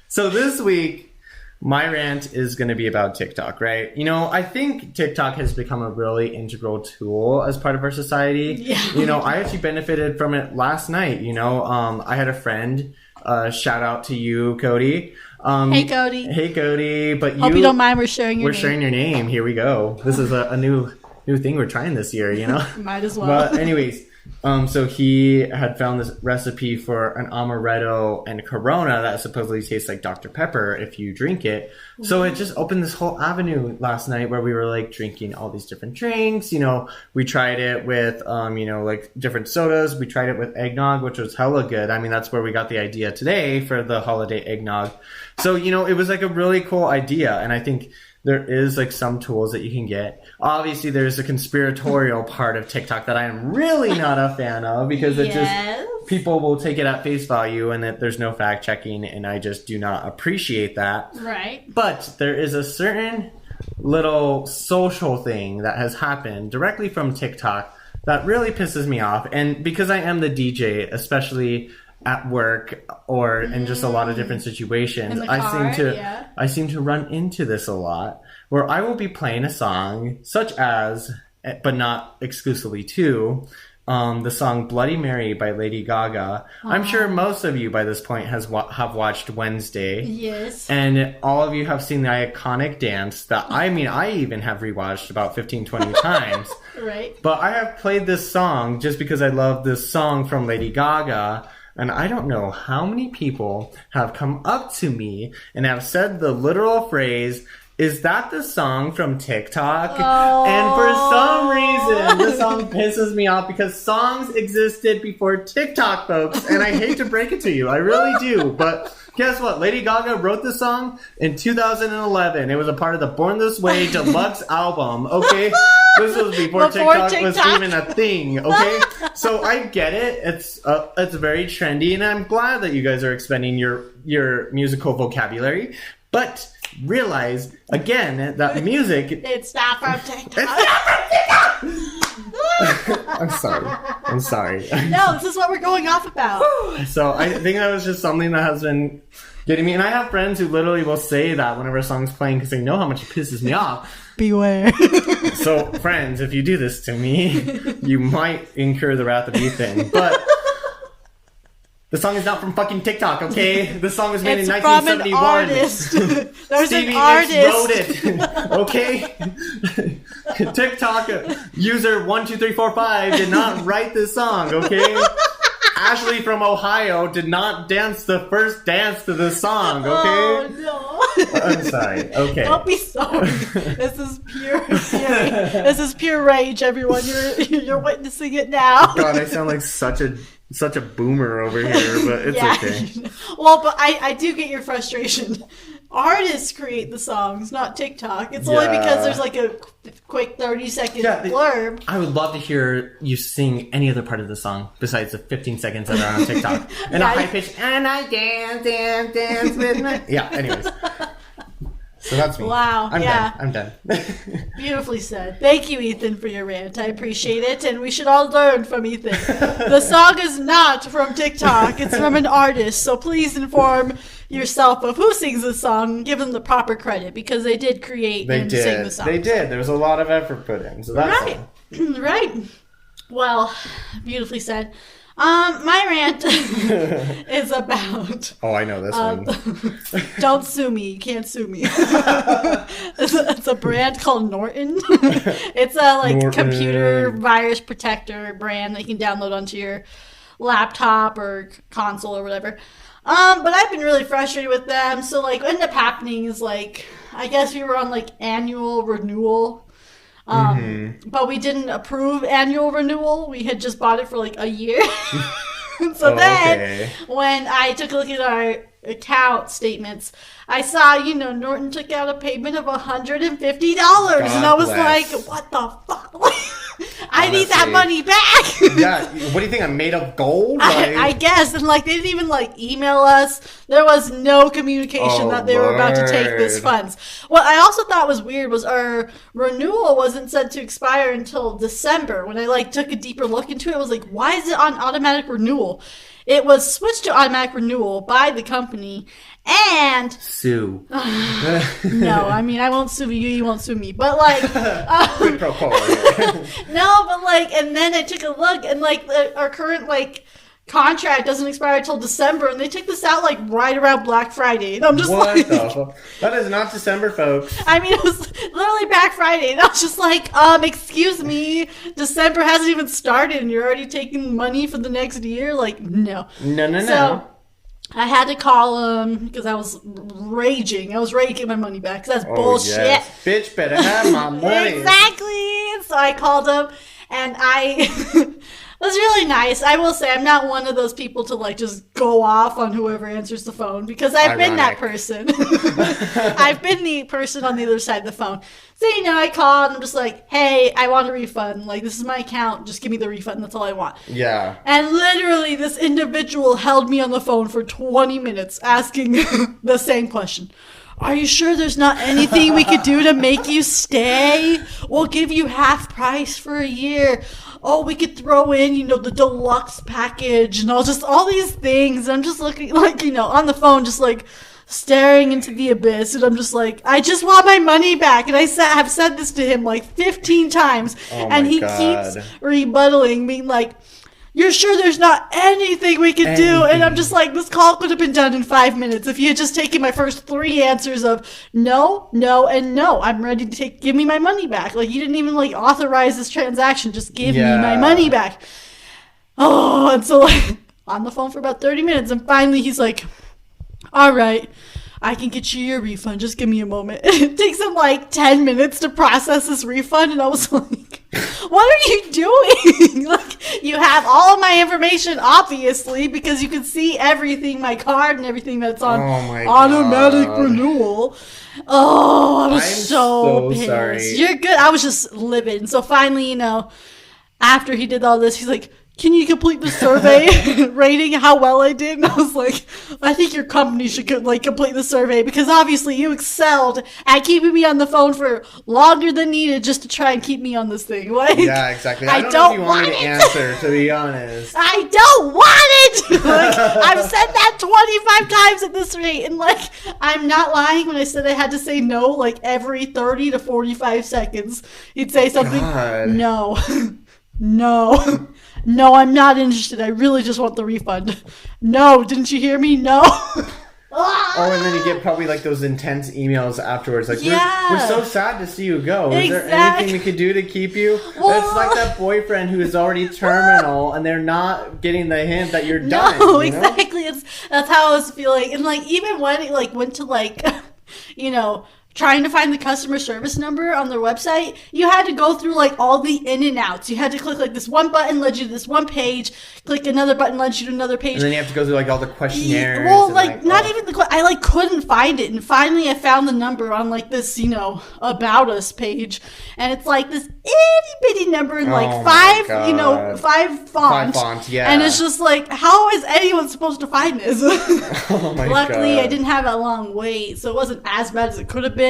so this week my rant is going to be about TikTok, right? You know, I think TikTok has become a really integral tool as part of our society. Yeah. You know, I actually benefited from it last night. You know, I had a friend. Shout out to you, Cody. Hey, Cody. Hey, Cody. But hope you don't mind. We're sharing your name. We're sharing your name. Here we go. This is a new thing we're trying this year. You know. Might as well. But anyways, So he had found this recipe for an amaretto and Corona that supposedly tastes like Dr. Pepper if you drink it. So it just opened this whole avenue last night where we were like drinking all these different drinks. You know, we tried it with, you know, like different sodas. We tried it with eggnog, which was hella good. I mean, that's where we got the idea today for the holiday eggnog. So, you know, it was like a really cool idea. And I think there is like some tools that you can get. Obviously, there's a conspiratorial part of TikTok that I am really not a fan of because it just people will take it at face value and that there's no fact checking, and I just do not appreciate that. Right. But there is a certain little social thing that has happened directly from TikTok that really pisses me off, and because I am the DJ, especially at work or in just a lot of different situations, I seem to run into this a lot where I will be playing a song such as, but not exclusively to, the song Bloody Mary by Lady Gaga. I'm sure most of you by this point have watched Wednesday. Yes. And all of you have seen the iconic dance that, I mean, I even have rewatched about 15, 20 times. Right. But I have played this song just because I love this song from Lady Gaga. And I don't know how many people have come up to me and have said the literal phrase, "Is that the song from TikTok?" Oh. And for some reason, this song pisses me off because songs existed before TikTok, folks. And I hate to break it to you. I really do. But guess what? Lady Gaga wrote this song in 2011. It was a part of the Born This Way Deluxe album, okay? This was before TikTok was even a thing, okay? So I get it. It's very trendy, and I'm glad that you guys are expanding your musical vocabulary. But realize, again, that music... It's not from TikTok. It's not from TikTok! I'm sorry. No, this is what we're going off about. So I think that was just something that has been getting me. And I have friends who literally will say that whenever a song's playing because they know how much it pisses me off. Beware. So, friends, if you do this to me, you might incur the wrath of Ethan. But the song is not from fucking TikTok, okay? The song was made in 1971. It's from an artist. There's Stevie an artist. Nicks wrote it, okay? TikTok user 12345 did not write this song, okay? Ashley from Ohio did not dance the first dance to this song, okay? Oh, no. I'm sorry. Okay. Don't be sorry. This is pure fury. This is pure rage, everyone. You're witnessing it now. God, I sound like such a boomer over here, but it's okay. Well, but I do get your frustration. Artists create the songs, not TikTok. It's only because there's like a quick 30-second blurb. I would love to hear you sing any other part of the song besides the 15 seconds that are on TikTok. And a high pitch, and I dance with my... Yeah, anyways. So that's me. Wow. I'm done. Beautifully said. Thank you, Ethan, for your rant. I appreciate it, and we should all learn from Ethan. The song is not from TikTok. It's from an artist, so please inform yourself of who sings the song and give them the proper credit, because they did create and sing the song. They did. There was a lot of effort put in, so that's right. Right. Well, beautifully said. My rant is about... Oh, I know this one. Don't sue me. You can't sue me. It's a brand called Norton. It's a Norton computer virus protector brand that you can download onto your laptop or console or whatever. But I've been really frustrated with them. So what ended up happening is I guess we were on annual renewal. But we didn't approve annual renewal. We had just bought it for a year. So when I took a look at our account statements, I saw, Norton took out a payment of $150. And I was like, what the fuck? I need that money back. Yeah. What do you think? I'm made of gold? I guess. And they didn't even email us. There was no communication that they were about to take this funds. What I also thought was weird was our renewal wasn't set to expire until December. When I took a deeper look into it, I was like, why is it on automatic renewal? It was switched to automatic renewal by the company, and... Sue. No, I mean, I won't sue you, you won't sue me, but Quid pro quo. No, but and then I took a look, and our current, contract doesn't expire until December, and they took this out like right around Black Friday. And I'm just what like, the fuck? That is not December, folks. I mean, it was literally Black Friday, and I was just like, excuse me, December hasn't even started, and you're already taking money for the next year? Like, no. No. I had to call him because I was raging. I was ready to get my money back because that's bullshit. Yes. Bitch better have my money. Exactly. So I called him, and I was really nice. I will say I'm not one of those people to like just go off on whoever answers the phone because I've been that person. I've been the person on the other side of the phone. So, I called and I'm just like, hey, I want a refund. Like, this is my account. Just give me the refund. That's all I want. Yeah. And literally this individual held me on the phone for 20 minutes asking the same question. Are you sure there's not anything we could do to make you stay? We'll give you half price for a year. Oh, we could throw in, the deluxe package and all these things. I'm just looking like, on the phone, just like staring into the abyss. And I'm just like, I just want my money back. And have said this to him like 15 times. And he keeps rebuttaling, being like, you're sure there's not anything we could do? And I'm just like, this call could have been done in 5 minutes if you had just taken my first 3 answers of no, no, and no. I'm ready to give me my money back. Like, you didn't even like authorize this transaction. Just give me my money back. Oh, and so like on the phone for about 30 minutes, and finally he's like, all right, I can get you your refund. Just give me a moment. It takes him like 10 minutes to process this refund. And I was like, what are you doing? Like, you have all of my information, obviously, because you can see everything, my card and everything that's on automatic renewal. Oh, I was so pissed. Sorry. You're good. I was just livid. And so finally, after he did all this, he's like, can you complete the survey rating how well I did? And I was like, I think your company should complete the survey because obviously you excelled at keeping me on the phone for longer than needed just to try and keep me on this thing. Like, yeah, exactly. I don't know if you want me to answer, to be honest. I don't want it! Like, I've said that 25 times at this rate, and like, I'm not lying when I said I had to say no like every 30 to 45 seconds. He'd say something, no, no. No, I'm not interested. I really just want the refund. No, didn't you hear me? No. Oh, and then you get probably like those intense emails afterwards. Like, we're so sad to see you go. Is there anything we could do to keep you? Well, it's like that boyfriend who is already terminal and they're not getting the hint that you're done. No, exactly. That's how I was feeling. And like, even when it went to trying to find the customer service number on their website, you had to go through like all the in and outs. You had to click like this one button led you to this one page, click another button led you to another page. And then you have to go through like all the questionnaires. Well, not even I couldn't find it. And finally I found the number on like this, about us page. And it's like this itty bitty number in like five fonts. 5 fonts, yeah. And it's just like, how is anyone supposed to find this? Oh my Luckily, God. I didn't have a long wait, so it wasn't as bad as it could have been.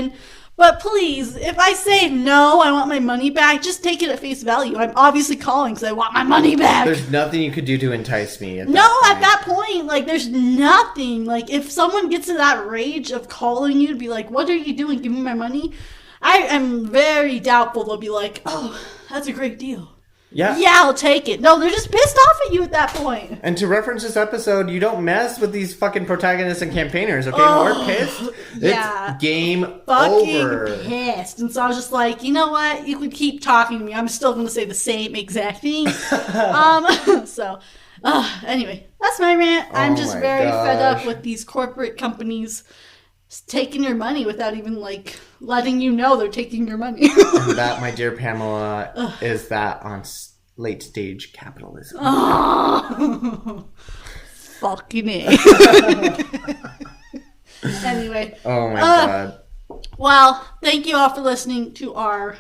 But please, if I say no, I want my money back, just take it at face value. I'm obviously calling because I want my money back. There's nothing you could do to entice me. At that point, like, there's nothing. Like, if someone gets to that rage of calling you to be like, what are you doing? Give me my money. I am very doubtful they'll be like, oh, that's a great deal. Yeah, I'll take it. No, they're just pissed off at you at that point. And to reference this episode, you don't mess with these fucking protagonists and campaigners, okay? When we're pissed, it's game over. Pissed. And so I was just like, you know what? You could keep talking to me. I'm still going to say the same exact thing. Anyway, that's my rant. I'm just very fed up with these corporate companies taking your money without even like letting you know they're taking your money. And that, my dear Pamela, is that on late stage capitalism. Oh, fucking A. Anyway. Oh my God. Well, thank you all for listening to our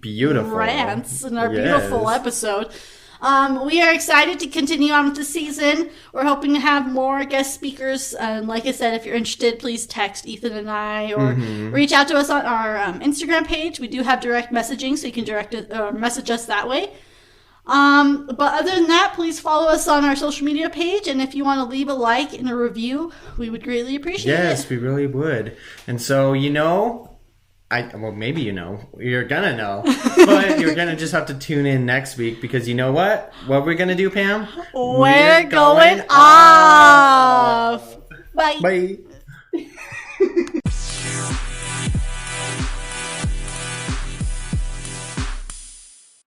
beautiful rants and our beautiful episode. We are excited to continue on with the season. We're hoping to have more guest speakers. And like I said, if you're interested, please text Ethan and I or reach out to us on our Instagram page. We do have direct messaging, so you can message us that way. But other than that, please follow us on our social media page. And if you want to leave a like and a review, we would greatly appreciate it. Yes, we really would. And so, well, maybe you know. You're gonna know. But you're gonna just have to tune in next week because you know what? What we're gonna do, Pam? We're going off. Bye. Bye.